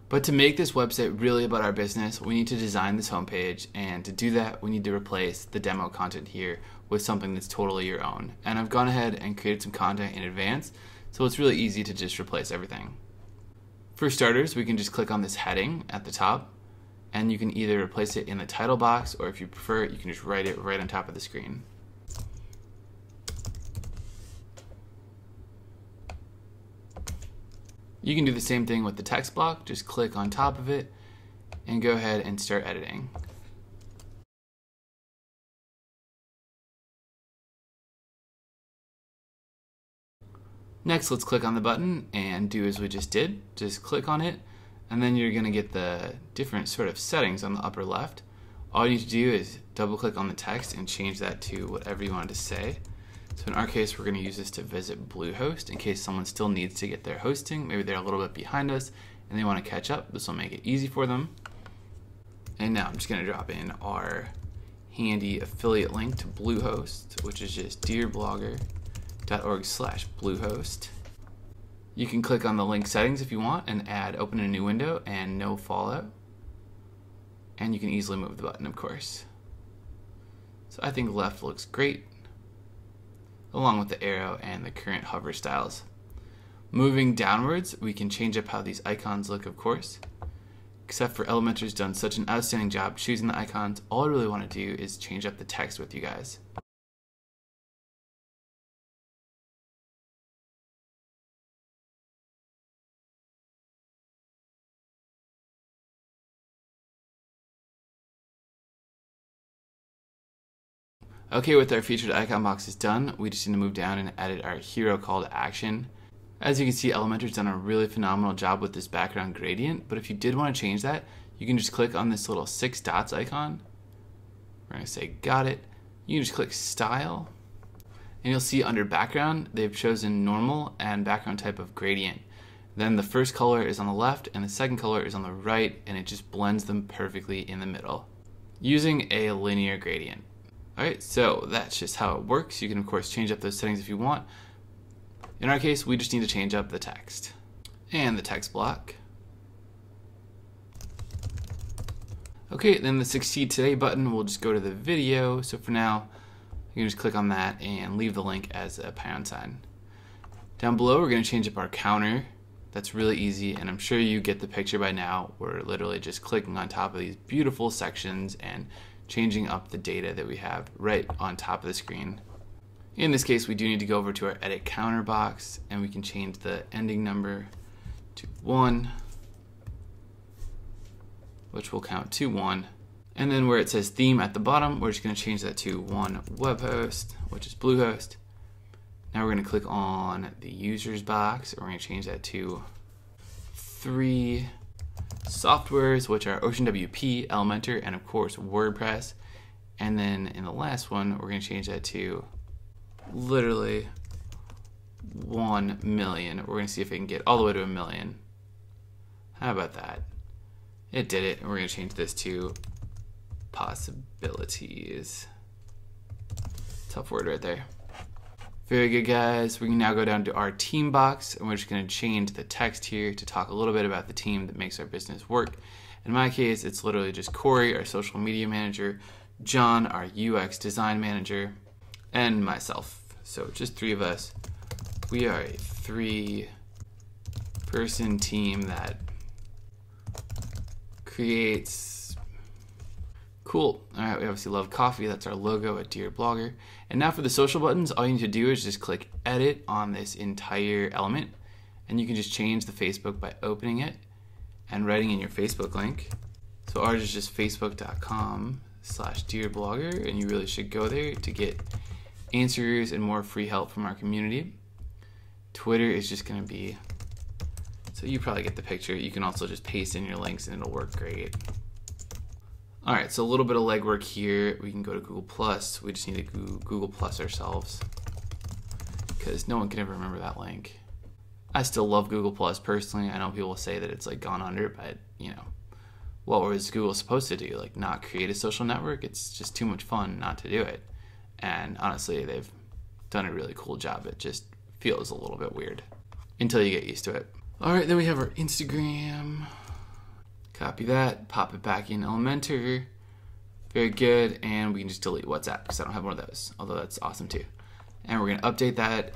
But to make this website really about our business, we need to design this homepage, and to do that, we need to replace the demo content here with something that's totally your own. And I've gone ahead and created some content in advance, so it's really easy to just replace everything. For starters, we can just click on this heading at the top, and you can either replace it in the title box, or if you prefer, you can just write it right on top of the screen. You can do the same thing with the text block, just click on top of it and go ahead and start editing. Next, let's click on the button and do as we just did. Just click on it, and then you're gonna get the different sort of settings on the upper left. All you need to do is double click on the text and change that to whatever you want to say. So in our case, we're going to use this to visit Bluehost in case someone still needs to get their hosting. Maybe they're a little bit behind us and they want to catch up. This will make it easy for them. And now I'm just going to drop in our handy affiliate link to Bluehost, which is just dearblogger.org/Bluehost. You can click on the link settings if you want and open a new window and no fallout. And you can easily move the button, of course. So I think left looks great, along with the arrow and the current hover styles. Moving downwards, we can change up how these icons look, of course. Except for Elementor's done such an outstanding job choosing the icons, all I really want to do is change up the text with you guys. Okay, with our featured icon boxes done, we just need to move down and edit our hero call to action. As you can see, Elementor's done a really phenomenal job with this background gradient, but if you did want to change that, you can just click on this little 6 dots icon. We're going to say got it. You can just click style, and you'll see under background, they've chosen normal and background type of gradient. Then the first color is on the left and the second color is on the right, and it just blends them perfectly in the middle using a linear gradient. Alright, so that's just how it works. You can of course change up those settings if you want. In our case, we just need to change up the text and the text block. Okay, then the Succeed Today button will just go to the video. So for now, you can just click on that and leave the link as a pound sign. Down below, we're going to change up our counter. That's really easy, and I'm sure you get the picture by now. We're literally just clicking on top of these beautiful sections and changing up the data that we have right on top of the screen. In this case, we do need to go over to our edit counter box, and we can change the ending number to 1, which will count to 1. And then where it says theme at the bottom, we're just going to change that to one web host, which is Bluehost. Now we're going to click on the users box, and we're going to change that to 3 softwares, which are OceanWP, Elementor, and of course WordPress. And then in the last one, we're going to change that to literally 1 million. We're going to see if it can get all the way to 1 million. How about that? It did it. And we're going to change this to possibilities. Tough word right there. Very good, guys. We can now go down to our team box, and we're just going to change the text here to talk a little bit about the team that makes our business work. In my case, it's literally just Corey, our social media manager, John, our UX design manager, and myself. So just 3 of us. We are a 3-person team that creates cool. All right, we obviously love coffee. That's our logo at Dear Blogger. And now for the social buttons, all you need to do is just click edit on this entire element, and you can just change the Facebook by opening it and writing in your Facebook link. So ours is just facebook.com/dearblogger, and you really should go there to get answers and more free help from our community. Twitter is just going to be, so you probably get the picture. You can also just paste in your links and it'll work great. All right, so a little bit of legwork here. We can go to Google+. We just need to Google+ ourselves because no one can ever remember that link. I still love Google+ personally. I know people say that it's like gone under, but you know, what was Google supposed to do? Like not create a social network? It's just too much fun not to do it. And honestly, they've done a really cool job. It just feels a little bit weird until you get used to it. All right, then we have our Instagram. Copy that, pop it back in Elementor. Very good, and we can just delete WhatsApp because I don't have one of those, although that's awesome too. And we're gonna update that.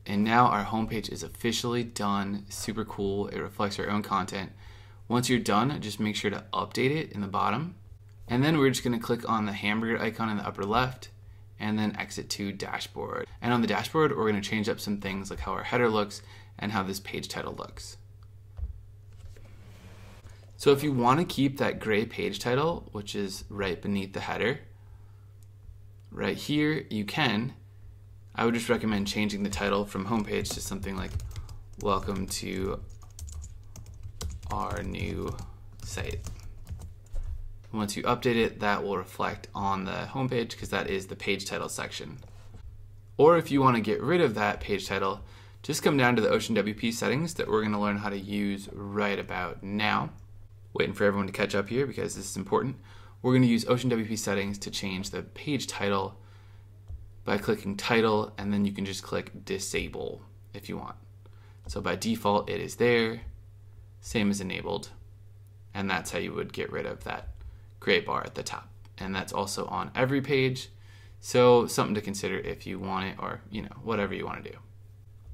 And now our homepage is officially done. Super cool, it reflects our own content. Once you're done, just make sure to update it in the bottom. And then we're just gonna click on the hamburger icon in the upper left and then exit to dashboard. And on the dashboard, we're gonna change up some things like how our header looks and how this page title looks. So if you want to keep that gray page title, which is right beneath the header, right here, you can. I would just recommend changing the title from homepage to something like welcome to our new site. Once you update it, that will reflect on the homepage because that is the page title section. Or if you want to get rid of that page title, just come down to the OceanWP settings that we're going to learn how to use right about now. Waiting for everyone to catch up here because this is important. We're going to use OceanWP settings to change the page title by clicking title, and then you can just click disable if you want. So by default it is there, same as enabled, and that's how you would get rid of that gray bar at the top. And that's also on every page, so something to consider if you want it, or you know, whatever you want to do.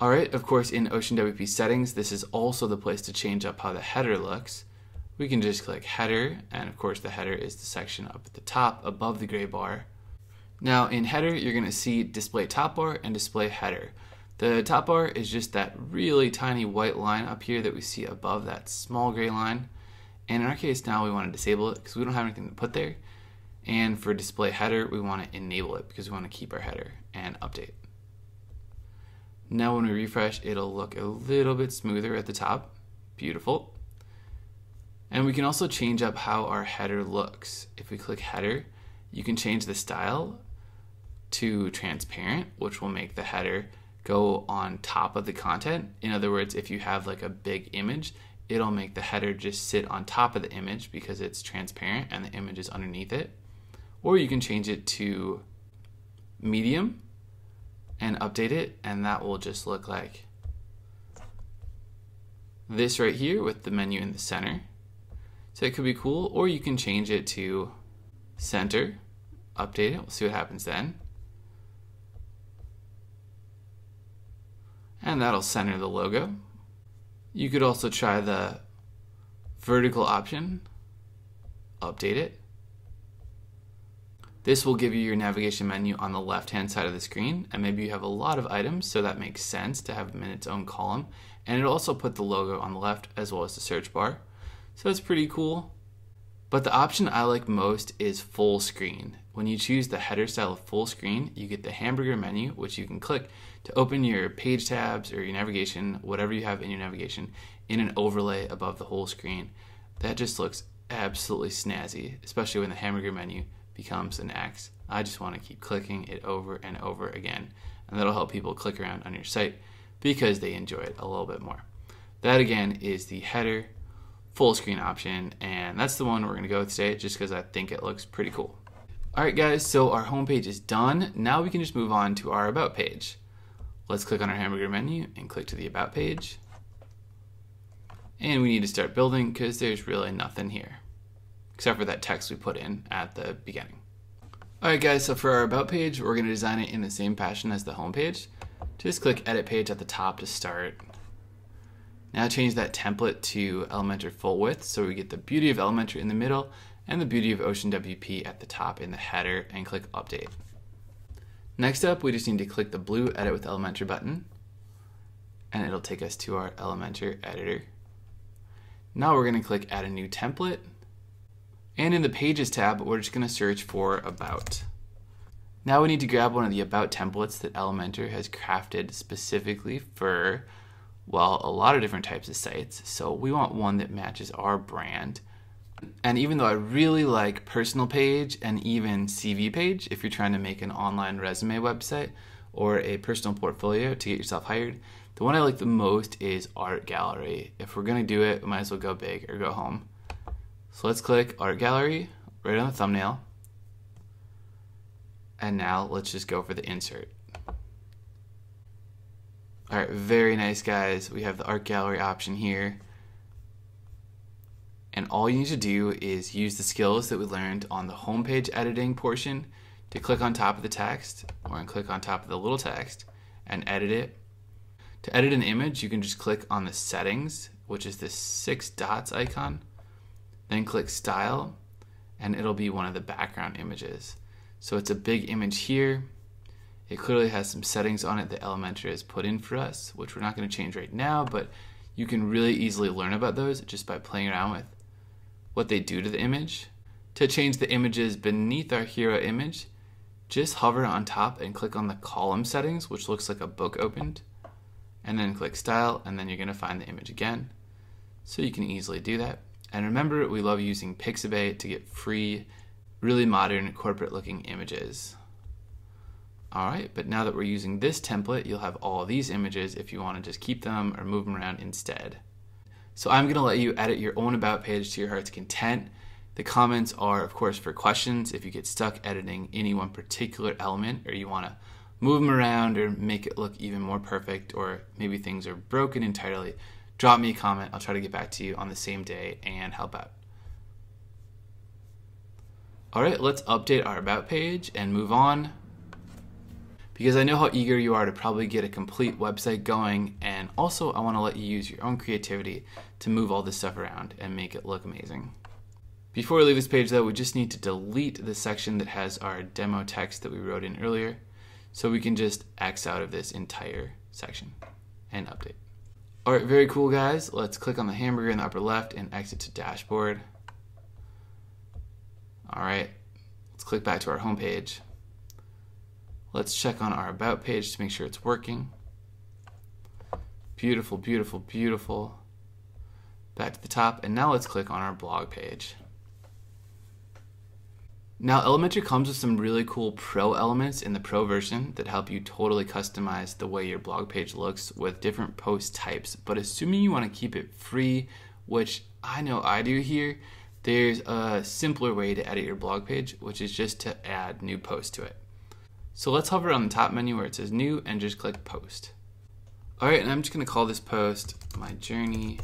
Alright, of course in OceanWP settings, this is also the place to change up how the header looks. We can just click header, and of course the header is the section up at the top above the gray bar. Now in header, you're going to see display top bar and display header. The top bar is just that really tiny white line up here that we see above that small gray line. And in our case now we want to disable it because we don't have anything to put there. And for display header, we want to enable it because we want to keep our header and update. Now when we refresh, it'll look a little bit smoother at the top. Beautiful. And we can also change up how our header looks. If we click header, you can change the style to transparent, which will make the header go on top of the content. In other words, if you have like a big image, it'll make the header just sit on top of the image because it's transparent and the image is underneath it. Or you can change it to medium and update it, and that will just look like this right here with the menu in the center. So it could be cool, or you can change it to center, update it, we'll see what happens then. And that'll center the logo. You could also try the vertical option, update it, This will give you your navigation menu on the left-hand side of the screen, and maybe you have a lot of items, so that makes sense to have them in its own column. And it'll also put the logo on the left as well as the search bar. So that's pretty cool. But the option I like most is full screen. When you choose the header style of full screen, you get the hamburger menu, which you can click to open your page tabs or your navigation, whatever you have in your navigation, in an overlay above the whole screen. That just looks absolutely snazzy, especially when the hamburger menu becomes an X. I just want to keep clicking it over and over again, and that'll help people click around on your site because they enjoy it a little bit more. That again is the header full screen option, and that's the one we're going to go with today just because I think it looks pretty cool. Alright guys, so our home page is done. Now we can just move on to our about page. Let's click on our hamburger menu and click to the about page. And we need to start building because there's really nothing here, except for that text we put in at the beginning. Alright guys, so for our about page, we're going to design it in the same fashion as the home page. Just click edit page at the top to start. Now change that template to Elementor full width so we get the beauty of Elementor in the middle and the beauty of Ocean WP at the top in the header, and click update. Next up, we just need to click the blue edit with Elementor button, and it'll take us to our Elementor editor. Now we're going to click add a new template, and in the pages tab, we're just going to search for about. Now we need to grab one of the about templates that Elementor has crafted specifically for, well, a lot of different types of sites. So we want one that matches our brand. And even though I really like personal page and even CV page, if you're trying to make an online resume website or a personal portfolio to get yourself hired, the one I like the most is art gallery. If we're gonna do it, we might as well go big or go home. So let's click art gallery right on the thumbnail. And now let's just go for the insert. All right, very nice guys. We have the art gallery option here. And all you need to do is use the skills that we learned on the homepage editing portion to click on top of the text, or click on top of the little text and edit it. To edit an image, you can just click on the settings, which is this 6 dots icon, then click style, and it'll be one of the background images. So it's a big image here. It clearly has some settings on it that Elementor has put in for us, which we're not going to change right now, but you can really easily learn about those just by playing around with what they do to the image. To change the images beneath our hero image, just hover on top and click on the column settings, which looks like a book opened, and then click style, and then you're going to find the image again. So you can easily do that. And remember, we love using Pixabay to get free, really modern, corporate looking images. Alright, but now that we're using this template, you'll have all these images if you want to just keep them or move them around instead. So I'm going to let you edit your own about page to your heart's content. The comments are, of course, for questions. If you get stuck editing any one particular element, or you want to move them around or make it look even more perfect, or maybe things are broken entirely, drop me a comment. I'll try to get back to you on the same day and help out. Alright, let's update our about page and move on, because I know how eager you are to probably get a complete website going, and also I want to let you use your own creativity to move all this stuff around and make it look amazing. Before we leave this page though, we just need to delete the section that has our demo text that we wrote in earlier, so we can just X out of this entire section and update. Alright, very cool guys. Let's click on the hamburger in the upper left and exit to dashboard. Alright, let's click back to our home page. Let's check on our about page to make sure it's working. Beautiful, beautiful, beautiful. Back to the top, and now let's click on our blog page. Now Elementor comes with some really cool pro elements in the pro version that help you totally customize the way your blog page looks with different post types, but assuming you want to keep it free, which I know I do here, there's a simpler way to edit your blog page, which is just to add new posts to it. So let's hover on the top menu where it says new and just click post. Alright, and I'm just going to call this post my journey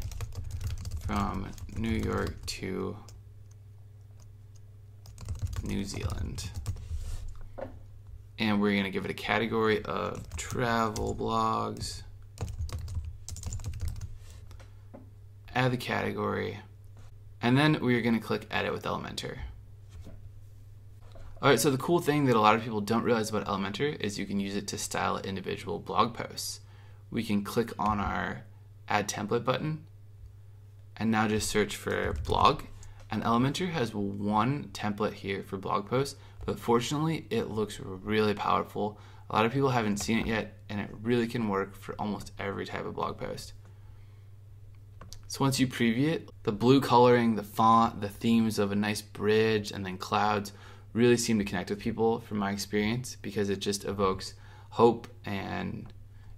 from New York to New Zealand. And we're going to give it a category of travel blogs. Add the category. And then we're going to click edit with Elementor. All right, so the cool thing that a lot of people don't realize about Elementor is you can use it to style individual blog posts. We can click on our Add Template button and now just search for blog. And Elementor has one template here for blog posts, but fortunately it looks really powerful. A lot of people haven't seen it yet, and it really can work for almost every type of blog post. So once you preview it, the blue coloring, the font, the themes of a nice bridge, and then clouds really seem to connect with people from my experience because it just evokes hope and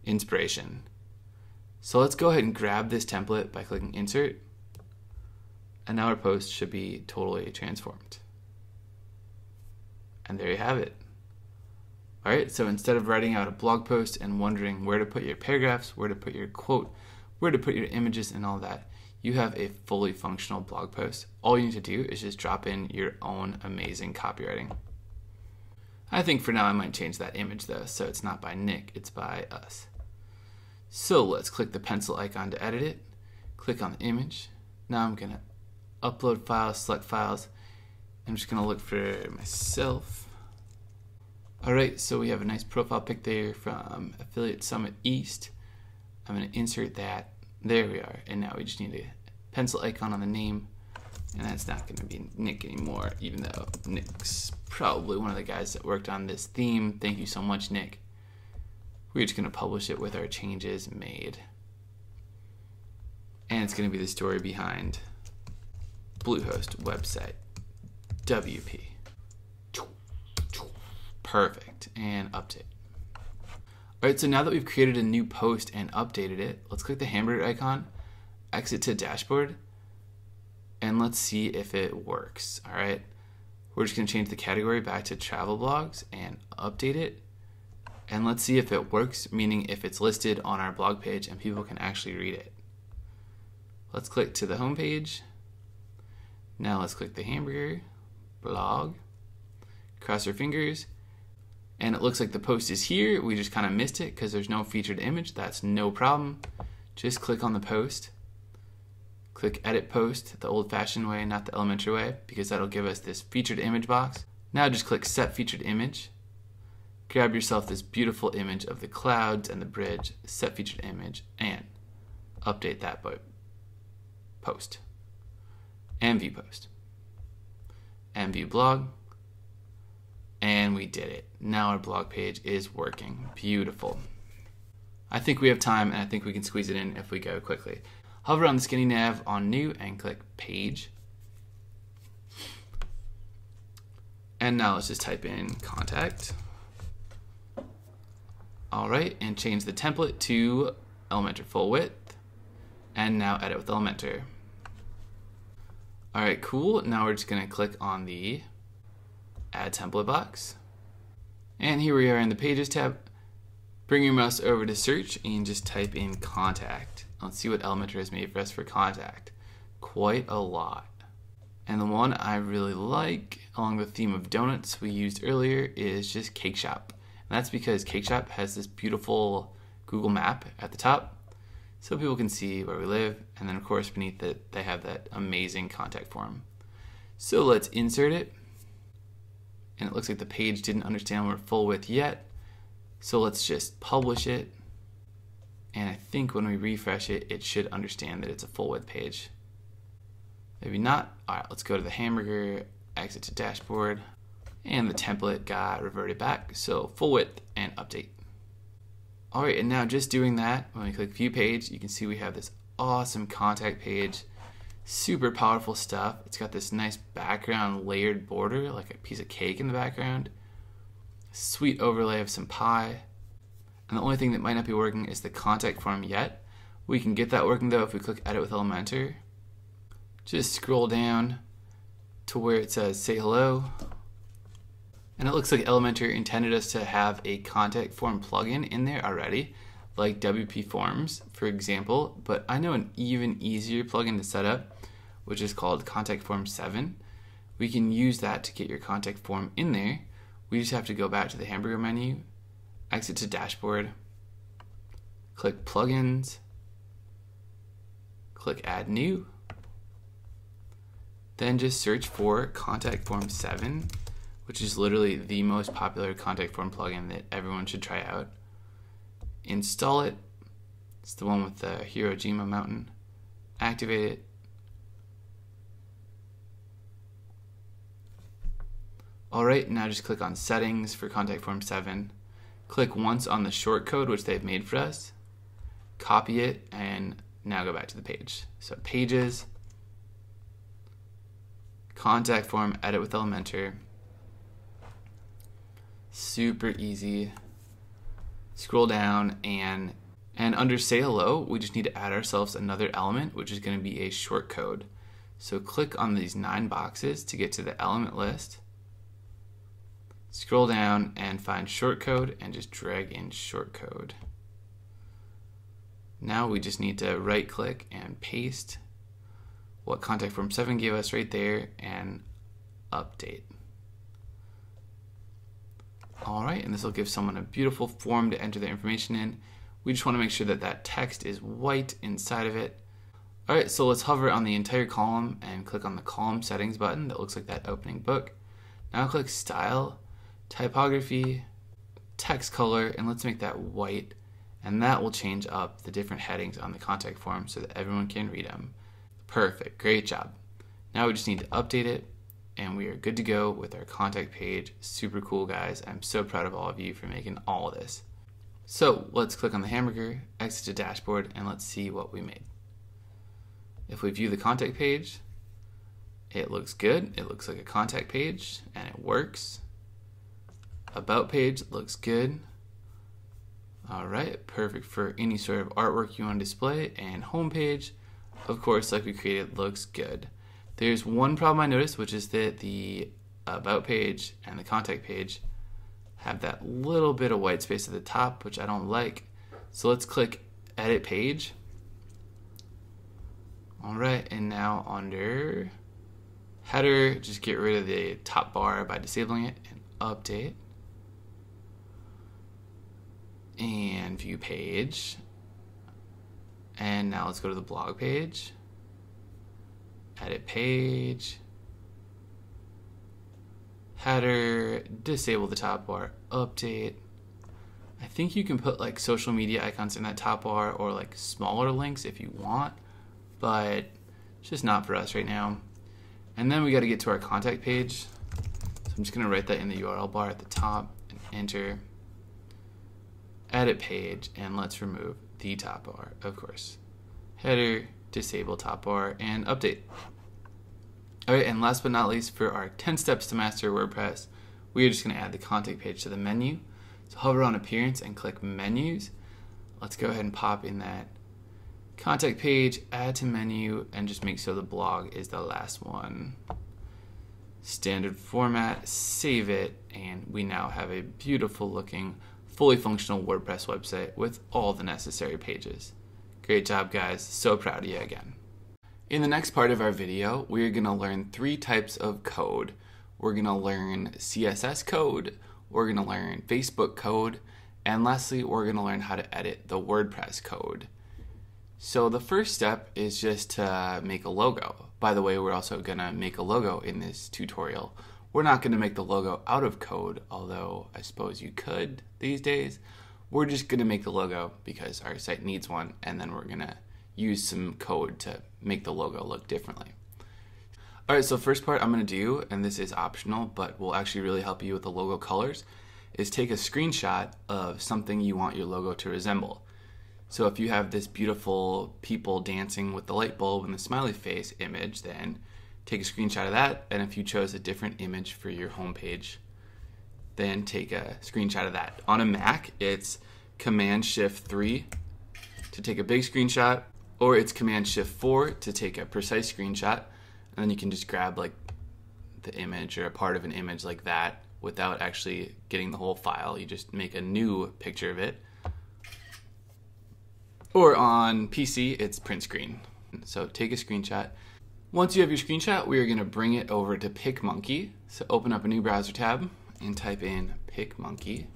inspiration. So let's go ahead and grab this template by clicking Insert, and now our post should be totally transformed. And there you have it. All right, so instead of writing out a blog post and wondering where to put your paragraphs, where to put your quote, where to put your images and all that, you have a fully functional blog post. All you need to do is just drop in your own amazing copywriting. I think for now I might change that image though, so it's not by Nick, it's by us. So let's click the pencil icon to edit it, click on the image. Now I'm gonna upload files, select files. I'm just gonna look for myself. All right, so we have a nice profile pic there from Affiliate Summit East. I'm gonna insert that. There we are, and now we just need a pencil icon on the name, and that's not gonna be Nick anymore, even though Nick's probably one of the guys that worked on this theme. Thank you so much, Nick. We're just gonna publish it with our changes made. And it's gonna be the story behind Bluehost website, WP. Perfect, and update. All right, so now that we've created a new post and updated it, let's click the hamburger icon, exit to dashboard, and let's see if it works. All right, we're just gonna change the category back to travel blogs and update it. And let's see if it works, meaning if it's listed on our blog page and people can actually read it. Let's click to the home page. Now let's click the hamburger blog, cross our fingers, and it looks like the post is here. We just kind of missed it because there's no featured image. That's no problem. Just click on the post. Click Edit Post the old-fashioned way, not the Elementor way, because that'll give us this featured image box. Now just click Set Featured Image. Grab yourself this beautiful image of the clouds and the bridge, set featured image, and update that post. And view post. And view blog. And we did it. Now our blog page is working. Beautiful. I think we have time, and I think we can squeeze it in if we go quickly. Hover on the skinny nav on new and click page. And now let's just type in contact. All right, and change the template to Elementor full width. And now edit with Elementor. All right, cool. Now we're just gonna click on the Add Template box. And here we are in the Pages tab. Bring your mouse over to search and just type in contact. Let's see what Elementor has made for us for contact. Quite a lot. And the one I really like, along the theme of donuts we used earlier, is just Cake Shop. And that's because Cake Shop has this beautiful Google map at the top, so people can see where we live. And then of course beneath it, they have that amazing contact form. So let's insert it. And it looks like the page didn't understand we're full width yet. So let's just publish it. And I think when we refresh it, it should understand that it's a full width page. Maybe not. All right, let's go to the hamburger, exit to dashboard, and the template got reverted back. So full width and update. All right, and now just doing that, when we click view page, you can see we have this awesome contact page. Super powerful stuff. It's got this nice background layered border, like a piece of cake in the background. Sweet overlay of some pie. And the only thing that might not be working is the contact form yet. We can get that working though if we click Edit with Elementor. Just scroll down to where it says Say Hello. And it looks like Elementor intended us to have a contact form plugin in there already, like WP Forms, for example. But I know an even easier plugin to set up, which is called Contact Form 7. We can use that to get your contact form in there. We just have to go back to the hamburger menu, exit to dashboard, click plugins, click add new, then just search for Contact Form 7 which is literally the most popular contact form plugin that everyone should try out. Install it. It's the one with the Hiroshima mountain. Activate it. Alright, now just click on Settings for Contact Form 7. Click once on the shortcode which they've made for us. Copy it and now go back to the page. So Pages, Contact Form, Edit with Elementor. Super easy. Scroll down and under Say Hello, we just need to add ourselves another element, which is going to be a shortcode. So click on these 9 boxes to get to the element list. Scroll down and find shortcode and just drag in shortcode. Now we just need to right click and paste what Contact Form 7 gave us right there and update. Alright, and this will give someone a beautiful form to enter their information in. We just want to make sure that that text is white inside of it. Alright, so let's hover on the entire column and click on the column settings button that looks like that opening book. Now click Style, Typography, Text Color, and let's make that white. And that will change up the different headings on the contact form so that everyone can read them. Perfect, great job. Now we just need to update it and we are good to go with our contact page. Super cool, guys. I'm so proud of all of you for making all of this. So let's click on the hamburger, exit to dashboard, and let's see what we made. If we view the contact page, it looks good. It looks like a contact page and it works. About page looks good. Alright, perfect for any sort of artwork you want to display. And homepage, of course, like we created, looks good. There's one problem I noticed, which is that the about page and the contact page have that little bit of white space at the top, which I don't like. So let's click Edit Page. Alright, and now under header, just get rid of the top bar by disabling it and update. And view page. And now let's go to the blog page. Edit page. Header, disable the top bar, update. I think you can put like social media icons in that top bar or like smaller links if you want, but it's just not for us right now. And then we got to get to our contact page. So I'm just going to write that in the URL bar at the top and enter. Edit page, and let's remove the top bar, of course. Header, disable top bar, and update. Alright, and last but not least, for our 10 steps to master WordPress, we are just going to add the contact page to the menu. So hover on appearance and click menus. Let's go ahead and pop in that contact page, add to menu, and just make sure the blog is the last one. Standard format, save it, and we now have a beautiful looking, fully functional WordPress website with all the necessary pages. Great job, guys. So proud of you again. In the next part of our video, we're going to learn 3 types of code. We're going to learn CSS code, we're going to learn Facebook code, and lastly, we're going to learn how to edit the WordPress code. So the first step is just to make a logo. By the way, we're also going to make a logo in this tutorial. We're not going to make the logo out of code, although I suppose you could these days. We're just going to make the logo because our site needs one, and then we're going to use some code to make the logo look differently. Alright, so first part I'm going to do, and this is optional, but will actually really help you with the logo colors, is take a screenshot of something you want your logo to resemble. So if you have this beautiful people dancing with the light bulb and the smiley face image, then take a screenshot of that, and if you chose a different image for your homepage, then take a screenshot of that. On a Mac, it's Command-Shift-3 to take a big screenshot, or it's Command-Shift-4 to take a precise screenshot, and then you can just grab like the image or a part of an image like that without actually getting the whole file. You just make a new picture of it. Or on PC, it's print screen. So take a screenshot. Once you have your screenshot, we are going to bring it over to PicMonkey. So open up a new browser tab and type in PicMonkey.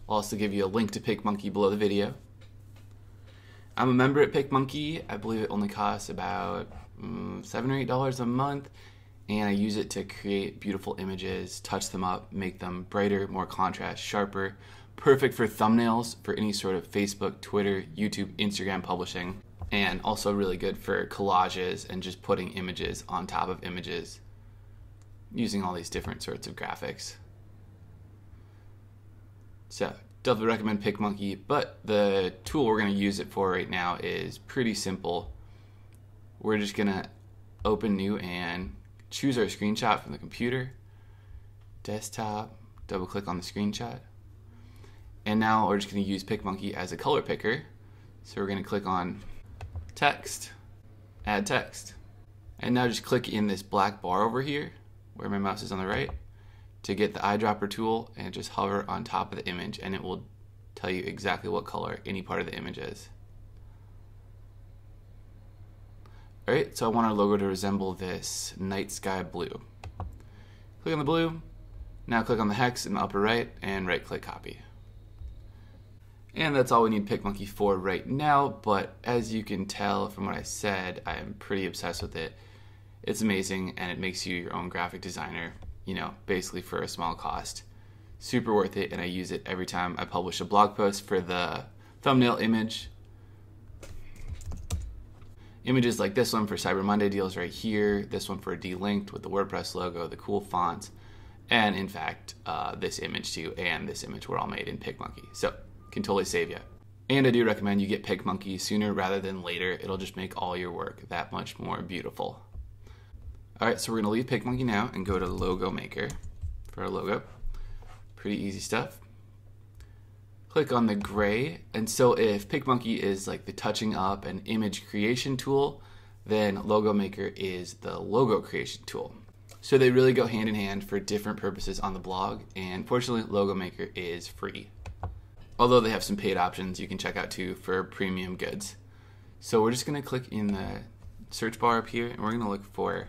I'll also give you a link to PicMonkey below the video. I'm a member at PicMonkey. I believe it only costs about $7 or $8 a month. and I use it to create beautiful images, touch them up, make them brighter, more contrast, sharper, perfect for thumbnails for any sort of Facebook, Twitter, YouTube, Instagram publishing, and also really good for collages and just putting images on top of images using all these different sorts of graphics. So definitely recommend PicMonkey, but the tool we're going to use it for right now is pretty simple. We're just going to open new and choose our screenshot from the computer, desktop, double click on the screenshot, and now we're just going to use PicMonkey as a color picker. So we're going to click on text, add text, and now just click in this black bar over here where my mouse is on the right to get the eyedropper tool and just hover on top of the image, and it will tell you exactly what color any part of the image is. Alright, so I want our logo to resemble this night sky blue. Click on the blue, now click on the hex in the upper right and right click copy. And that's all we need PicMonkey for right now, but as you can tell from what I said, I am pretty obsessed with it. It's amazing, and it makes you your own graphic designer, you know, basically for a small cost. Super worth it, and I use it every time I publish a blog post for the thumbnail image. Images like this one for Cyber Monday deals right here, this one for Delinked with the WordPress logo, the cool fonts, and in fact, this image too, and this image were all made in PicMonkey. So, can totally save you. And I do recommend you get PicMonkey sooner rather than later. It'll just make all your work that much more beautiful. Alright, so we're going to leave PicMonkey now and go to Logo Maker for our logo. Pretty easy stuff. Click on the gray, and so if PicMonkey is like the touching up and image creation tool, then Logo Maker is the logo creation tool. So they really go hand in hand for different purposes on the blog, and fortunately Logo Maker is free. Although they have some paid options you can check out too for premium goods. So we're just going to click in the search bar up here, and we're going to look for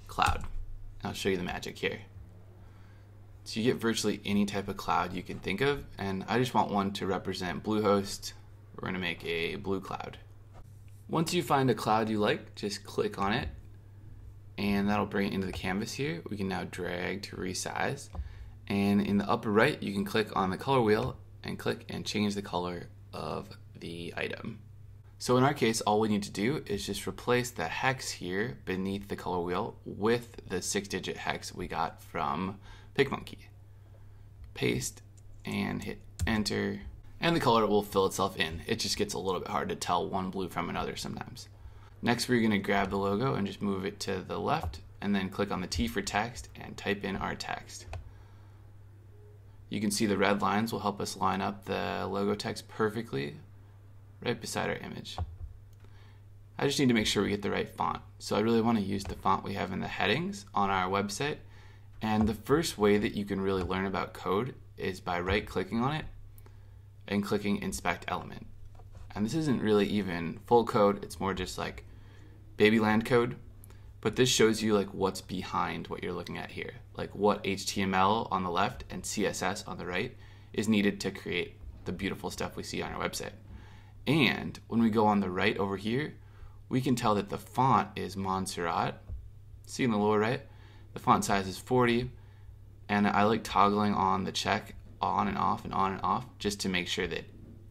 cloud. I'll show you the magic here. So you get virtually any type of cloud you can think of, and I just want one to represent Bluehost. We're going to make a blue cloud. Once you find a cloud you like, just click on it, and that'll bring it into the canvas here. We can now drag to resize, and in the upper right you can click on the color wheel and click and change the color of the item. So in our case, all we need to do is just replace the hex here beneath the color wheel with the 6-digit hex we got from PicMonkey. Paste and hit enter, and the color will fill itself in. It just gets a little bit hard to tell one blue from another sometimes. Next, we're going to grab the logo and just move it to the left, and then click on the T for text and type in our text. You can see the red lines will help us line up the logo text perfectly right beside our image. I just need to make sure we get the right font. So I really want to use the font we have in the headings on our website. And the first way that you can really learn about code is by right-clicking on it and clicking Inspect Element. And this isn't really even full code, it's more just like babyland code. But this shows you like what's behind what you're looking at here. Like what HTML on the left and CSS on the right is needed to create the beautiful stuff we see on our website. And when we go on the right over here, we can tell that the font is Montserrat. See in the lower right? The font size is 40, and I like toggling on the check on and off and on and off just to make sure that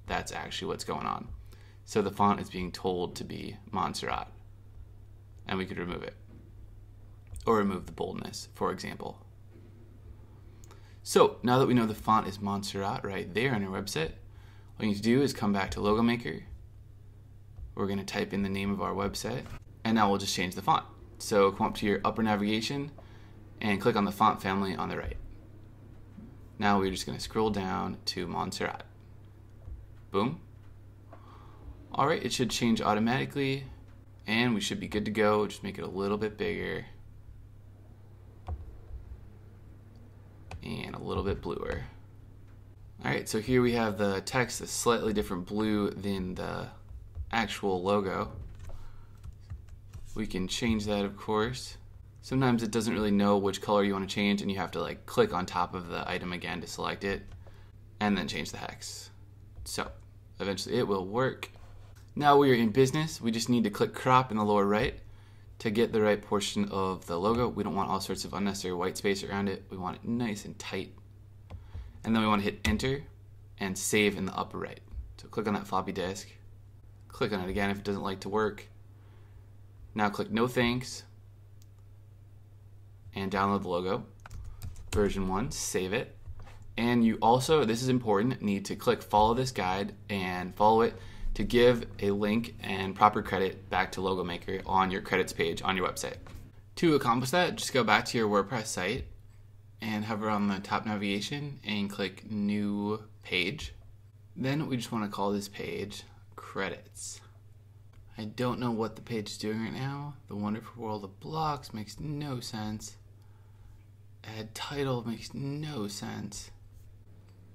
that's actually what's going on. So the font is being told to be Montserrat, and we could remove it. Or remove the boldness, for example. So now that we know the font is Montserrat right there on our website, all you need to do is come back to Logo Maker. We're going to type in the name of our website, and now we'll just change the font. So come up to your upper navigation and click on the font family on the right. Now we're just going to scroll down to Montserrat. Boom. Alright, it should change automatically, and we should be good to go. Just make it a little bit bigger and a little bit bluer. Alright, so here we have the text, a slightly different blue than the actual logo. We can change that, of course. Sometimes it doesn't really know which color you want to change, and you have to like click on top of the item again to select it, and then change the hex. So eventually it will work. Now we are in business. We just need to click crop in the lower right to get the right portion of the logo. We don't want all sorts of unnecessary white space around it. We want it nice and tight. And then we want to hit enter and save in the upper right. So click on that floppy disk, click on it again if it doesn't like to work. Now click no thanks and download the logo, version 1, save it. And you also, this is important, need to click follow this guide and follow it to give a link and proper credit back to Logo Maker on your credits page on your website. To accomplish that, just go back to your WordPress site and hover on the top navigation and click new page. Then we just want to call this page credits. I don't know what the page is doing right now. The Wonderful World of Blocks makes no sense. Add title makes no sense.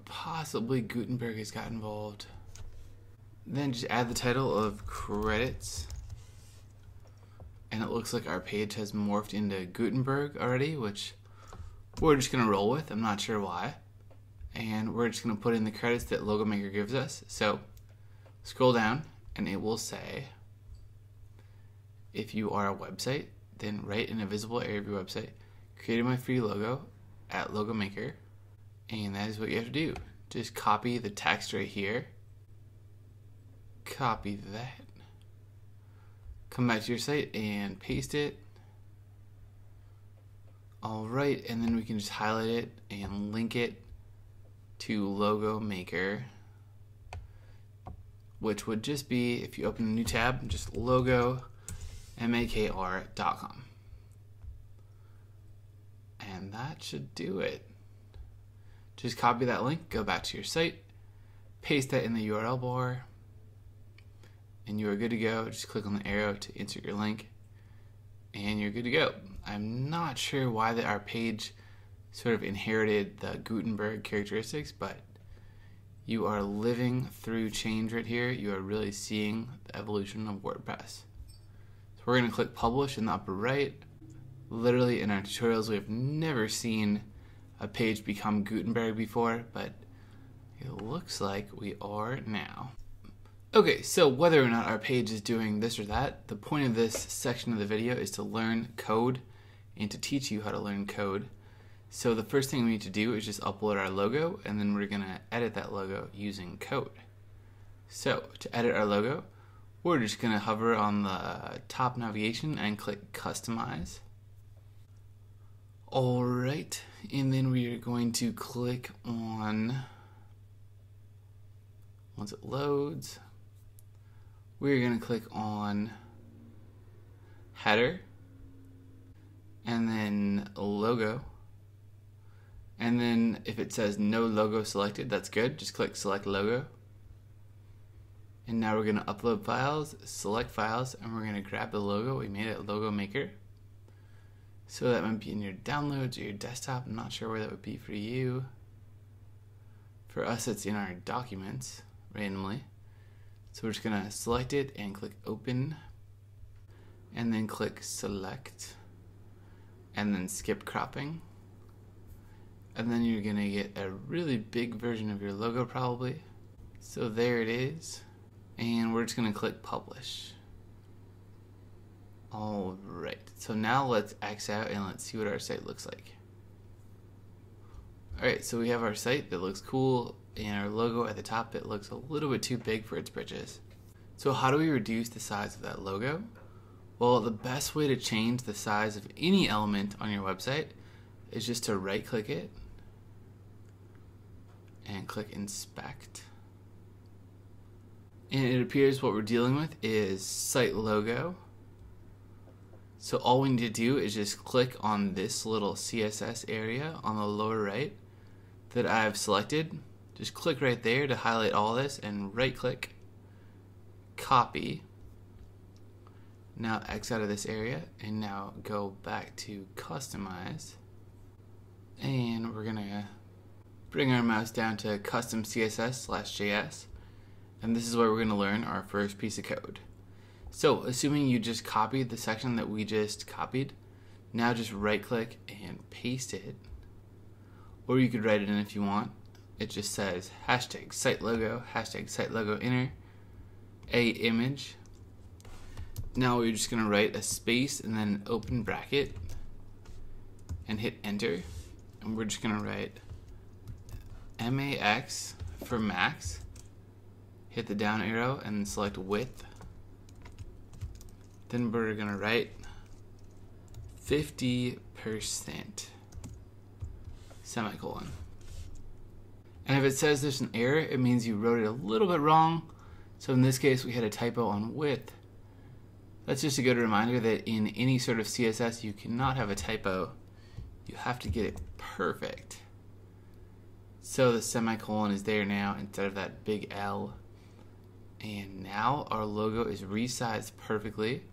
Possibly Gutenberg has got involved. Then just add the title of credits. And it looks like our page has morphed into Gutenberg already, which we're just going to roll with. I'm not sure why. And we're just going to put in the credits that Logo Maker gives us. So scroll down and it will say, if you are a website, then write in a visible area of your website, created my free logo at Logo Maker. And that is what you have to do. Just copy the text right here. Copy that. Come back to your site and paste it. Alright, and then we can just highlight it and link it to Logo Maker, which would just be, if you open a new tab, just logomakr.com. And that should do it. Just copy that link, go back to your site, paste that in the URL bar, and you are good to go. Just click on the arrow to insert your link, and you're good to go. I'm not sure why our page sort of inherited the Gutenberg characteristics, but you are living through change right here. You are really seeing the evolution of WordPress. So we're going to click publish in the upper right. Literally in our tutorials, we have never seen a page become Gutenberg before, but it looks like we are now. Okay, so whether or not our page is doing this or that, the point of this section of the video is to learn code and to teach you how to learn code. So the first thing we need to do is just upload our logo, and then we're going to edit that logo using code. So to edit our logo, we're just going to hover on the top navigation and click customize. Alright, and then we are going to click on, once it loads, we're going to click on header, and then logo, and then if it says no logo selected, that's good. Just click select logo, and now we're going to upload files, select files, and we're going to grab the logo we made at Logo Maker. So that might be in your downloads or your desktop. I'm not sure where that would be for you. For us, it's in our documents randomly. So we're just going to select it and click open, and then click select, and then skip cropping. And then you're going to get a really big version of your logo probably. So there it is. And we're just going to click publish. Alright, so now let's X out and let's see what our site looks like. Alright, so we have our site that looks cool, and our logo at the top that looks a little bit too big for its britches. So how do we reduce the size of that logo? Well, the best way to change the size of any element on your website is just to right click it and click inspect. And it appears what we're dealing with is site logo. So all we need to do is just click on this little CSS area on the lower right that I've selected. Just click right there to highlight all this and right click, copy. Now X out of this area and now go back to customize. And we're gonna bring our mouse down to custom CSS/JS. And this is where we're gonna learn our first piece of code. So assuming you just copied the section that we just copied, now just right click and paste it. Or you could write it in if you want. It just says hashtag site logo inner, a image, Now we're just going to write a space and then an open bracket and hit enter. And we're just going to write max for max. Hit the down arrow and select width. Then we're going to write 50%, semicolon. And if it says there's an error, it means you wrote it a little bit wrong. So in this case, we had a typo on width. That's just a good reminder that in any sort of CSS, you cannot have a typo. You have to get it perfect. So the semicolon is there now instead of that big L. And now our logo is resized perfectly.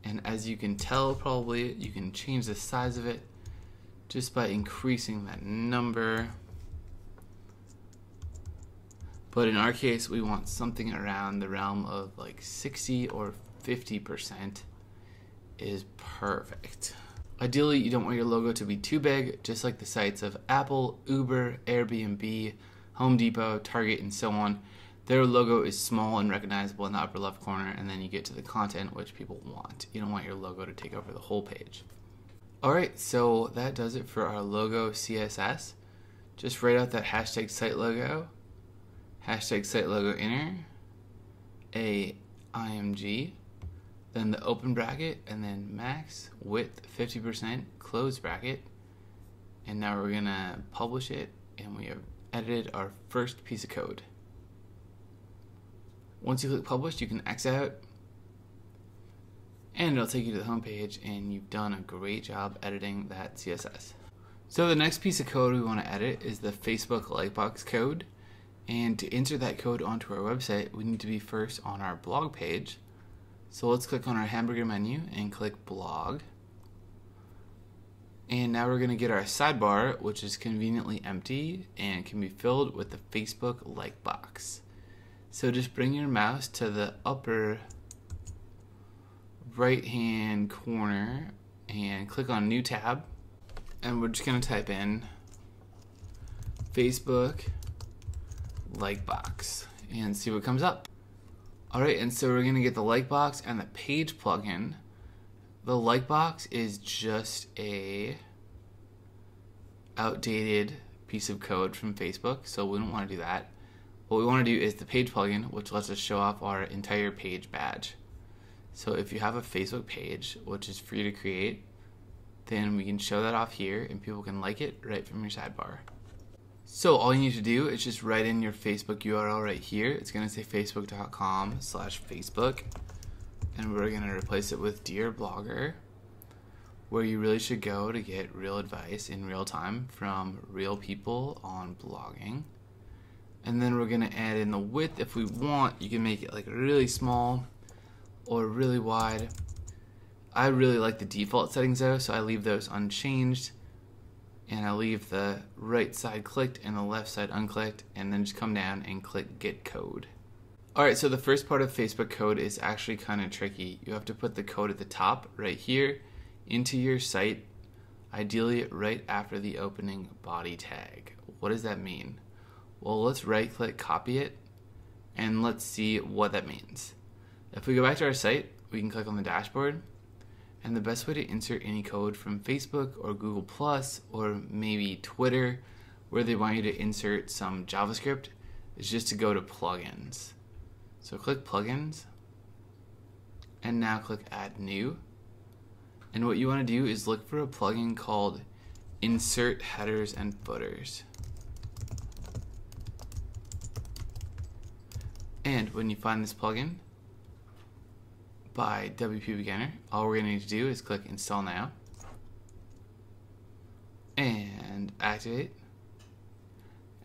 And as you can tell, probably, you can change the size of it just by increasing that number. But in our case, we want something around the realm of like 60 or 50% is perfect. Ideally, you don't want your logo to be too big, just like the sites of Apple, Uber, Airbnb, Home Depot, Target, and so on. Their logo is small and recognizable in the upper left corner, and then you get to the content which people want. You don't want your logo to take over the whole page. Alright, so that does it for our logo CSS. Just write out that hashtag site logo, hashtag site logo inner, a img, then the open bracket, and then max width 50%, close bracket. And now we're gonna publish it, and we have edited our first piece of code. Once you click publish, you can X out, and it'll take you to the home page, and you've done a great job editing that CSS. So the next piece of code we want to edit is the Facebook Lightbox code. And to insert that code onto our website, we need to be first on our blog page. So let's click on our hamburger menu and click blog. And now we're going to get our sidebar, which is conveniently empty and can be filled with the Facebook like box. So just bring your mouse to the upper right hand corner and click on new tab. And we're just going to type in Facebook like box and see what comes up. Alright, and so we're going to get the like box and the page plugin. The like box is just a outdated piece of code from Facebook, so we don't want to do that. What we want to do is the page plugin, which lets us show off our entire page badge. So if you have a Facebook page, which is free to create, then we can show that off here and people can like it right from your sidebar. So all you need to do is just write in your Facebook URL right here. It's going to say facebook.com/Facebook, and we're going to replace it with Dear Blogger, where you really should go to get real advice in real time from real people on blogging. And then we're going to add in the width. If we want, you can make it like really small or really wide. I really like the default settings though, so I leave those unchanged. And I leave the right side clicked and the left side unclicked, and then just come down and click Get Code. Alright, so the first part of Facebook code is actually kind of tricky. You have to put the code at the top right here into your site, ideally right after the opening body tag. What does that mean? Well, let's right click, copy it, and let's see what that means. If we go back to our site, we can click on the dashboard, and the best way to insert any code from Facebook or Google Plus or maybe Twitter, where they want you to insert some JavaScript, is just to go to plugins. So click plugins, and now click add new. And what you want to do is look for a plugin called Insert Headers and Footers. And when you find this plugin by WP Beginner, all we're going to need to do is click Install Now and activate.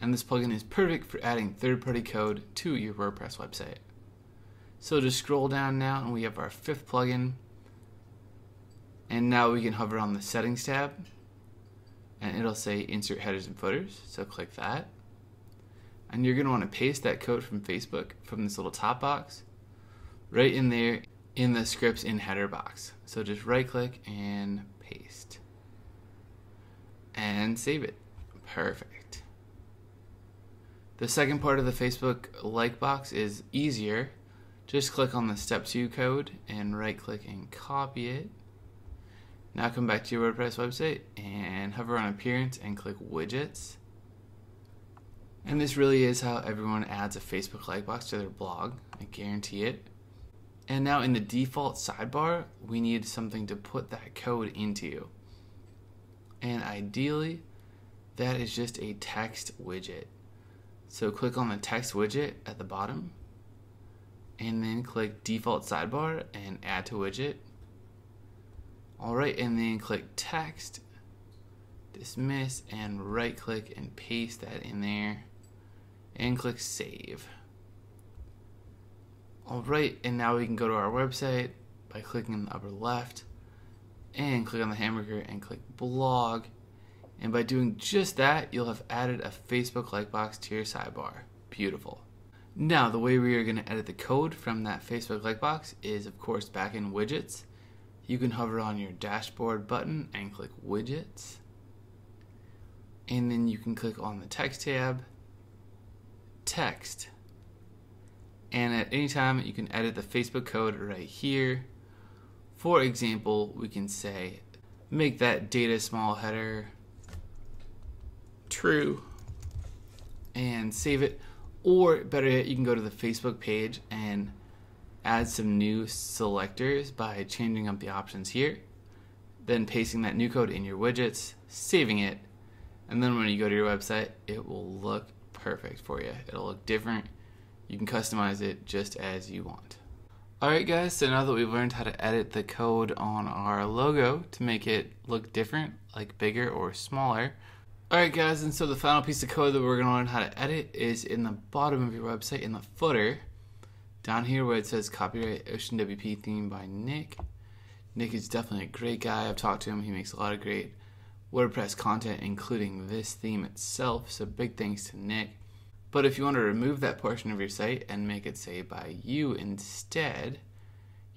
And this plugin is perfect for adding third-party code to your WordPress website. So just scroll down now, and we have our fifth plugin. And now we can hover on the Settings tab, and it'll say Insert Headers and Footers. So click that. And you're going to want to paste that code from Facebook from this little top box right in there in the scripts in header box. So just right click and paste and save it. Perfect. The second part of the Facebook like box is easier. just click on the step 2 code and right click and copy it. Now come back to your WordPress website and hover on appearance and click widgets. And this really is how everyone adds a Facebook like box to their blog. I guarantee it. And now in the default sidebar, we need something to put that code into. And ideally, that is just a text widget. So click on the text widget at the bottom and then click default sidebar and add to widget. Alright, and then click text, dismiss, and right click and paste that in there and click save. Alright, and now we can go to our website by clicking in the upper left and click on the hamburger and click blog. And by doing just that, you'll have added a Facebook like box to your sidebar. Beautiful. Now, the way we are going to edit the code from that Facebook like box is, of course, back in widgets. You can hover on your dashboard button and click widgets. And then you can click on the text tab, text. And at any time, you can edit the Facebook code right here. For example, we can say, make that data small header true and save it. Or better yet, you can go to the Facebook page and add some new selectors by changing up the options here, then pasting that new code in your widgets, saving it, and then when you go to your website, it will look perfect for you. It'll look different. You can customize it just as you want. Alright guys, so now that we've learned how to edit the code on our logo to make it look different, like bigger or smaller. Alright guys, and so the final piece of code that we're going to learn how to edit is in the bottom of your website, in the footer, down here where it says copyright Ocean WP theme by Nick. Nick is definitely a great guy. I've talked to him. He makes a lot of great WordPress content, including this theme itself, so big thanks to Nick. But if you want to remove that portion of your site and make it say by you instead,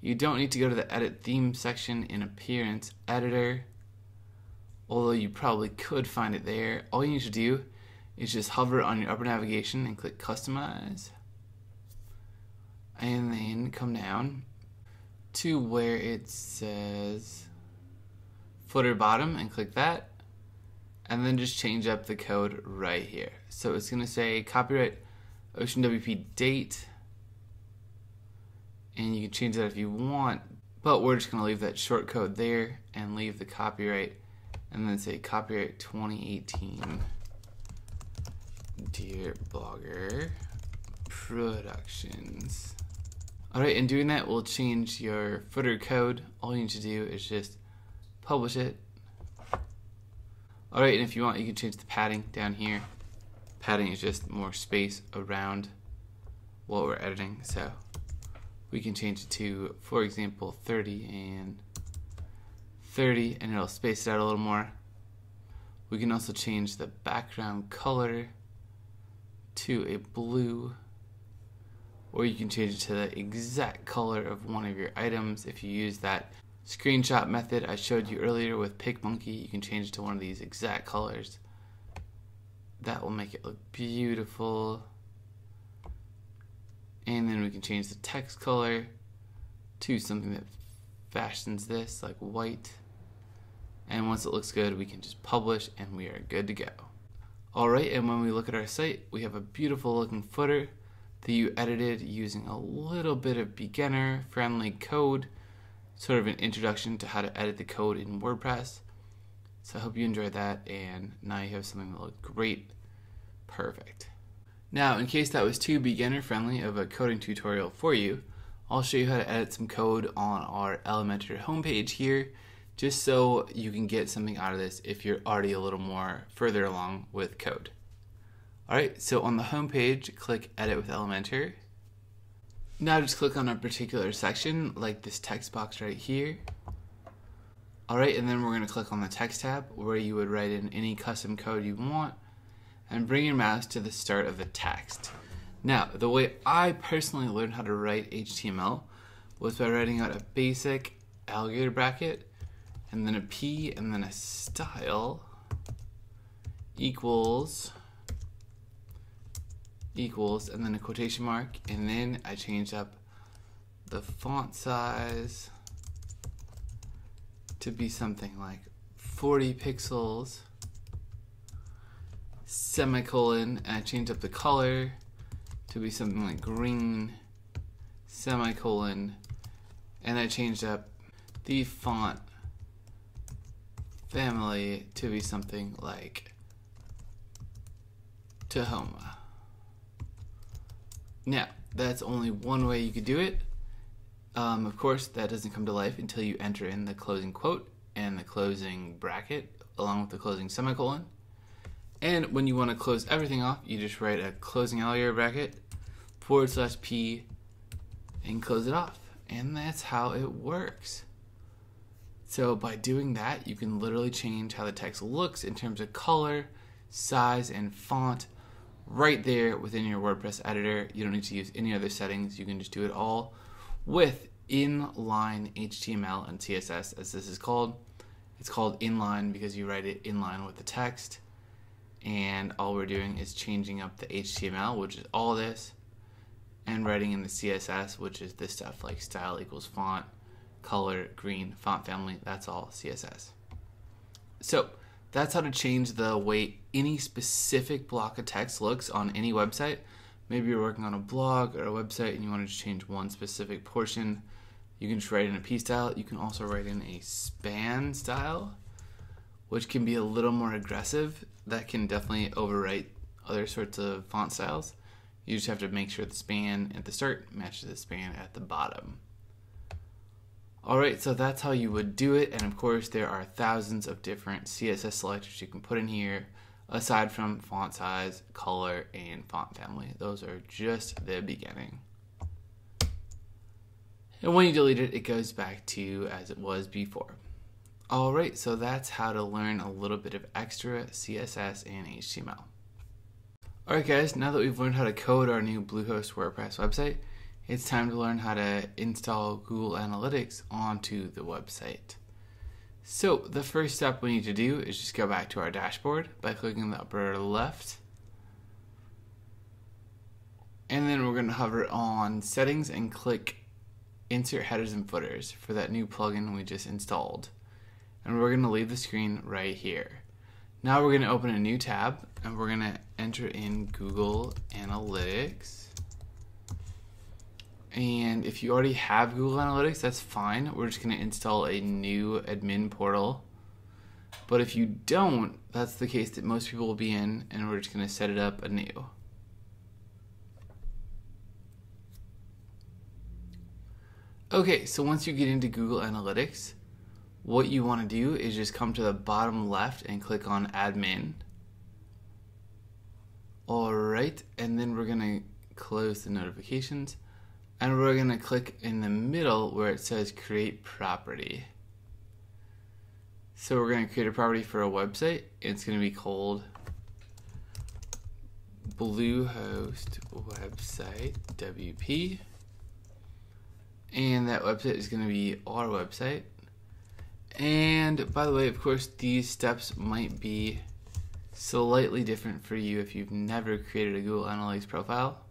you don't need to go to the edit theme section in appearance editor, although you probably could find it there. All you need to do is just hover on your upper navigation and click customize, and then come down to where it says footer bottom and click that, and then just change up the code right here. So it's going to say copyright Ocean WP date, and you can change that if you want, but we're just going to leave that short code there and leave the copyright and then say copyright 2018 Dear Blogger Productions. Alright, in doing that, we'll change your footer code. All you need to do is just publish it. Alright, and if you want, you can change the padding down here. Padding is just more space around what we're editing, so we can change it to, for example, 30 and 30, and it'll space it out a little more. We can also change the background color to a blue, or you can change it to the exact color of one of your items. If you use that screenshot method I showed you earlier with PicMonkey, you can change it to one of these exact colors. That will make it look beautiful. And then we can change the text color to something that fashions this, like white. And once it looks good, we can just publish and we are good to go. Alright, and when we look at our site, we have a beautiful looking footer that you edited using a little bit of beginner friendly code, sort of an introduction to how to edit the code in WordPress. So I hope you enjoyed that, and now you have something that looks great. Perfect. Now, in case that was too beginner friendly of a coding tutorial for you, I'll show you how to edit some code on our Elementor homepage here, just so you can get something out of this if you're already a little more further along with code. Alright, so on the home page, click Edit with Elementor. Now just click on a particular section, like this text box right here. Alright, and then we're going to click on the text tab, where you would write in any custom code you want, and bring your mouse to the start of the text. Now, the way I personally learned how to write HTML was by writing out a basic alligator bracket, and then a P, and then a style equals, and then a quotation mark, and then I changed up the font size to be something like 40 pixels, semicolon, and I change up the color to be something like green, semicolon, and I changed up the font family to be something like Tahoma. Now, that's only one way you could do it. Of course, that doesn't come to life until you enter in the closing quote and the closing bracket along with the closing semicolon. And when you want to close everything off, you just write a closing alligator bracket /P and close it off. And that's how it works. So by doing that, you can literally change how the text looks in terms of color, size, and font right there within your WordPress editor. You don't need to use any other settings. You can just do it all with inline HTML and CSS, as this is called. It's called inline because you write it in line with the text. And all we're doing is changing up the HTML, which is all this, and writing in the CSS, which is this stuff like style equals font, color, green, font family. That's all CSS. So that's how to change the way any specific block of text looks on any website. Maybe you're working on a blog or a website and you want to just change one specific portion. You can just write in a P style. You can also write in a span style, which can be a little more aggressive. That can definitely overwrite other sorts of font styles. You just have to make sure the span at the start matches the span at the bottom. Alright, so that's how you would do it, and of course there are thousands of different CSS selectors you can put in here, aside from font size, color, and font family. Those are just the beginning. And when you delete it, it goes back to as it was before. Alright, so that's how to learn a little bit of extra CSS and HTML. Alright guys, now that we've learned how to code our new Bluehost WordPress website, it's time to learn how to install Google Analytics onto the website. So the first step we need to do is just go back to our dashboard by clicking the upper left. And then we're going to hover on Settings and click Insert Headers and Footers for that new plugin we just installed. And we're going to leave the screen right here. Now we're going to open a new tab and we're going to enter in Google Analytics. And if you already have Google Analytics, that's fine. We're just going to install a new admin portal. But if you don't, that's the case that most people will be in, and we're just going to set it up anew. Okay, so once you get into Google Analytics, what you want to do is just come to the bottom left and click on Admin. Alright, and then we're going to close the notifications. And we're going to click in the middle where it says Create Property. So we're going to create a property for a website. It's going to be called Bluehost Website WP. And that website is going to be our website. And by the way, of course, these steps might be slightly different for you if you've never created a Google Analytics profile.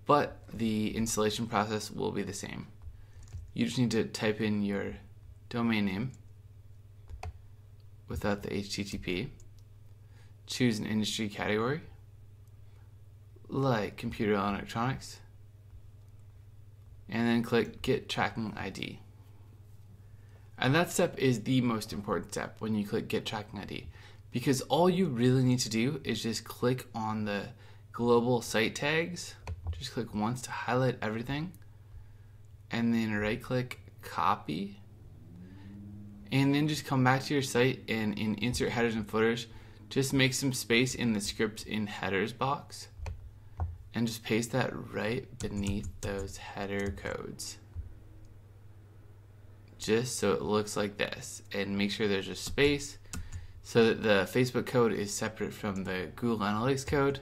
But the installation process will be the same. You just need to type in your domain name without the HTTP. Choose an industry category like computer and electronics. And then click Get Tracking ID. And that step is the most important step when you click Get Tracking ID. Because all you really need to do is just click on the global site tags. Just click once to highlight everything, and then right click copy, and then just come back to your site and in Insert Headers and Footers, just make some space in the Scripts in Headers box and just paste that right beneath those header codes. Just so it looks like this, and make sure there's a space so that the Facebook code is separate from the Google Analytics code.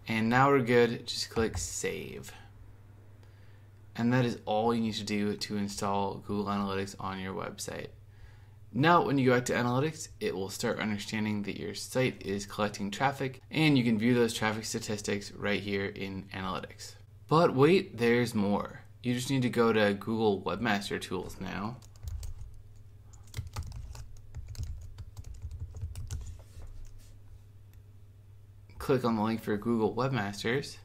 And now we're good, just click Save. And that is all you need to do to install Google Analytics on your website. Now when you go back to Analytics, it will start understanding that your site is collecting traffic, and you can view those traffic statistics right here in Analytics. But wait, there's more. you just need to go to Google Webmaster Tools now. Click on the link for Google Webmasters,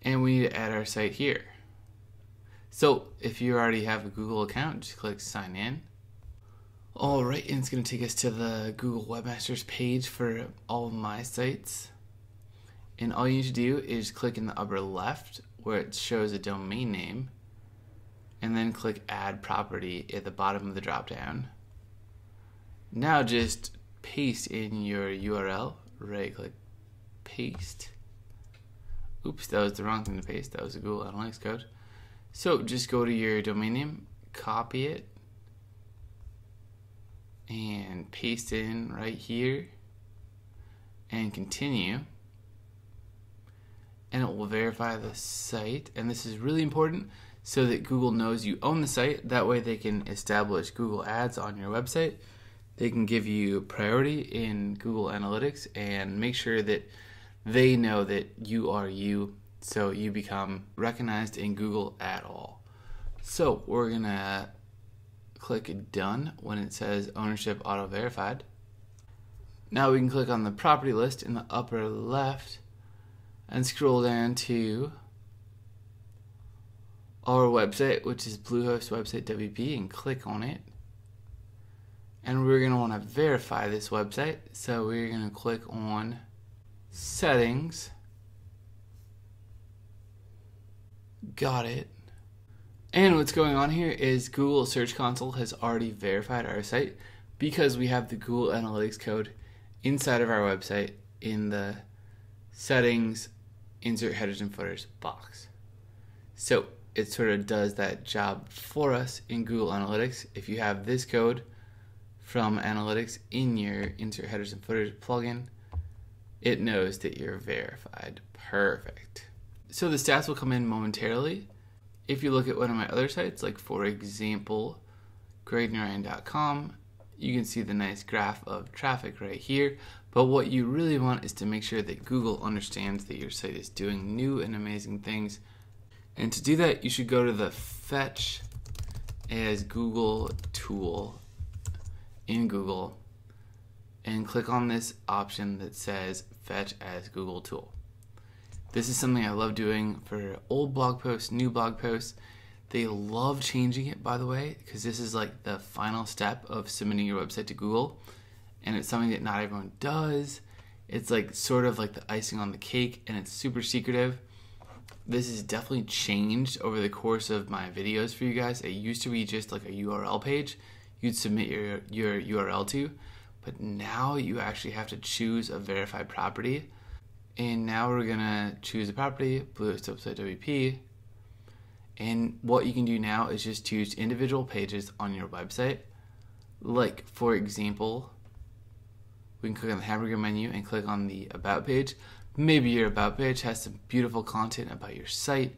and we need to add our site here. So if you already have a Google account, just click sign in. Alright, and it's going to take us to the Google Webmasters page for all of my sites. And all you need to do is click in the upper left where it shows a domain name, and then click add property at the bottom of the drop down. Now just paste in your URL, right click, paste. Oops, that was the wrong thing to paste, that was a Google Analytics code. So just go to your domain name, copy it, and paste it in right here, and continue. And it will verify the site, and this is really important so that Google knows you own the site. That way they can establish Google ads on your website. They can give you priority in Google Analytics and make sure that they know that you are you, so you become recognized in Google at all. So we're gonna click done when it says ownership auto verified. Now we can click on the property list in the upper left and scroll down to our website, which is Bluehost website WP, and click on it. And we're going to want to verify this website, so we're going to click on settings. Got it. And what's going on here is Google Search Console has already verified our site because we have the Google Analytics code inside of our website in the settings insert headers and footers box. So it sort of does that job for us in Google Analytics. If you have this code from Analytics in your insert headers and footers plugin, it knows that you're verified. Perfect. So the stats will come in momentarily. If you look at one of my other sites, like for example, gregnarayan.com, you can see the nice graph of traffic right here. But what you really want is to make sure that Google understands that your site is doing new and amazing things. And to do that, you should go to the Fetch as Google tool in Google and click on this option that says Fetch as Google tool. This is something I love doing for old blog posts, new blog posts. They love changing it, by the way, because this is like the final step of submitting your website to Google. And it's something that not everyone does. It's like sort of like the icing on the cake, and it's super secretive. This has definitely changed over the course of my videos for you guys. It used to be just like a URL page you'd submit your URL to, but now you actually have to choose a verified property. And now we're gonna choose a property, Bluehost website WP. And what you can do now is just choose individual pages on your website. Like, for example, we can click on the hamburger menu and click on the About page. Maybe your About page has some beautiful content about your site.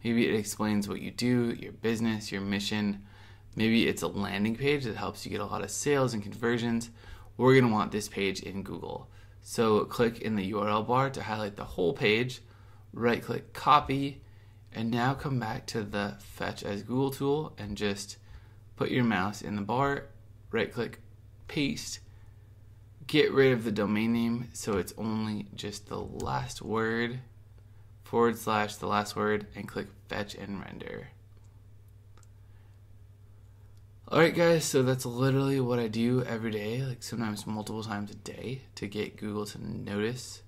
Maybe it explains what you do, your business, your mission. Maybe it's a landing page that helps you get a lot of sales and conversions. We're going to want this page in Google. So click in the URL bar to highlight the whole page, right click copy, and now come back to the Fetch as Google tool and just put your mouse in the bar, right click, paste. Get rid of the domain name so it's only just the last word, / the last word, and click fetch and render. Alright guys, so that's literally what I do every day, like sometimes multiple times a day, to get Google to notice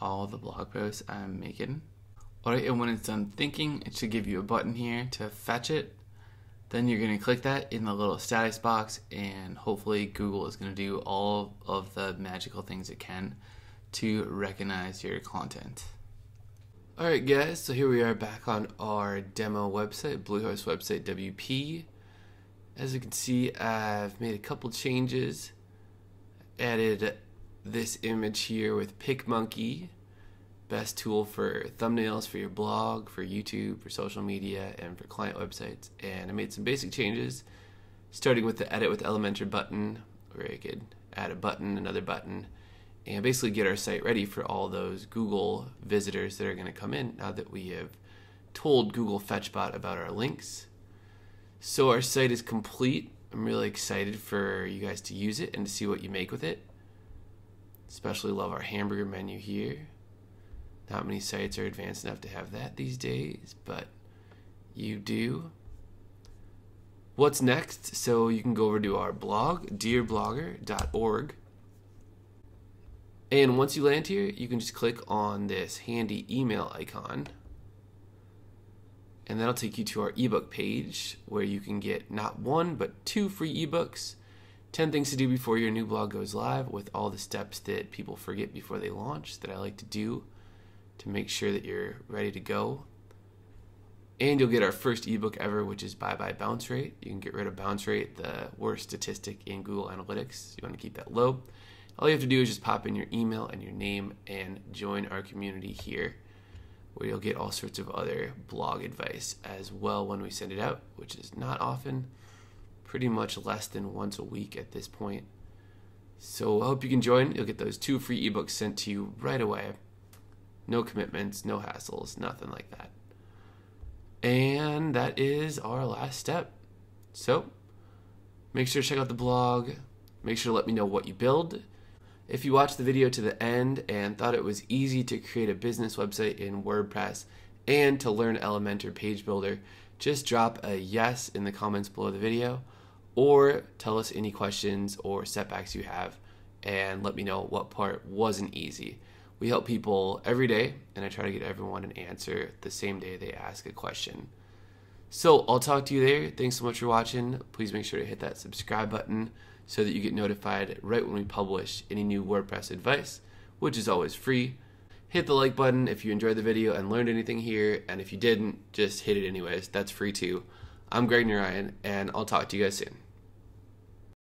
all the blog posts I'm making. Alright, and when it's done thinking, it should give you a button here to fetch it. Then you're going to click that in the little status box, and hopefully Google is going to do all of the magical things it can to recognize your content. Alright guys, so here we are back on our demo website, Bluehost website WP. As you can see, I've made a couple changes. Added this image here with PicMonkey, best tool for thumbnails for your blog, for YouTube, for social media, and for client websites. And I made some basic changes, starting with the edit with Elementor button, where I could add a button, another button, and basically get our site ready for all those Google visitors that are going to come in now that we have told Google FetchBot about our links. So our site is complete. I'm really excited for you guys to use it and to see what you make with it. Especially love our hamburger menu here. Not many sites are advanced enough to have that these days, but you do. What's next? So you can go over to our blog, dearblogger.org. And once you land here, you can just click on this handy email icon. And that'll take you to our ebook page where you can get not 1, but 2 free ebooks. 10 things to do before your new blog goes live, with all the steps that people forget before they launch that I like to do to make sure that you're ready to go. And you'll get our first ebook ever, which is Bye Bye Bounce Rate. You can get rid of bounce rate, the worst statistic in Google Analytics. You want to keep that low. All you have to do is just pop in your email and your name and join our community here, where you'll get all sorts of other blog advice as well when we send it out, which is not often, pretty much less than once a week at this point. So I hope you can join. You'll get those 2 free ebooks sent to you right away. No commitments, no hassles, nothing like that. And that is our last step. So make sure to check out the blog. Make sure to let me know what you build. If you watched the video to the end and thought it was easy to create a business website in WordPress and to learn Elementor Page Builder, just drop a yes in the comments below the video, or tell us any questions or setbacks you have and let me know what part wasn't easy. We help people every day, and I try to get everyone an answer the same day they ask a question. So I'll talk to you there. Thanks so much for watching. Please make sure to hit that subscribe button so that you get notified right when we publish any new WordPress advice, which is always free. Hit the like button if you enjoyed the video and learned anything here, and if you didn't, just hit it anyways. That's free too. I'm Greg Narayan, and I'll talk to you guys soon.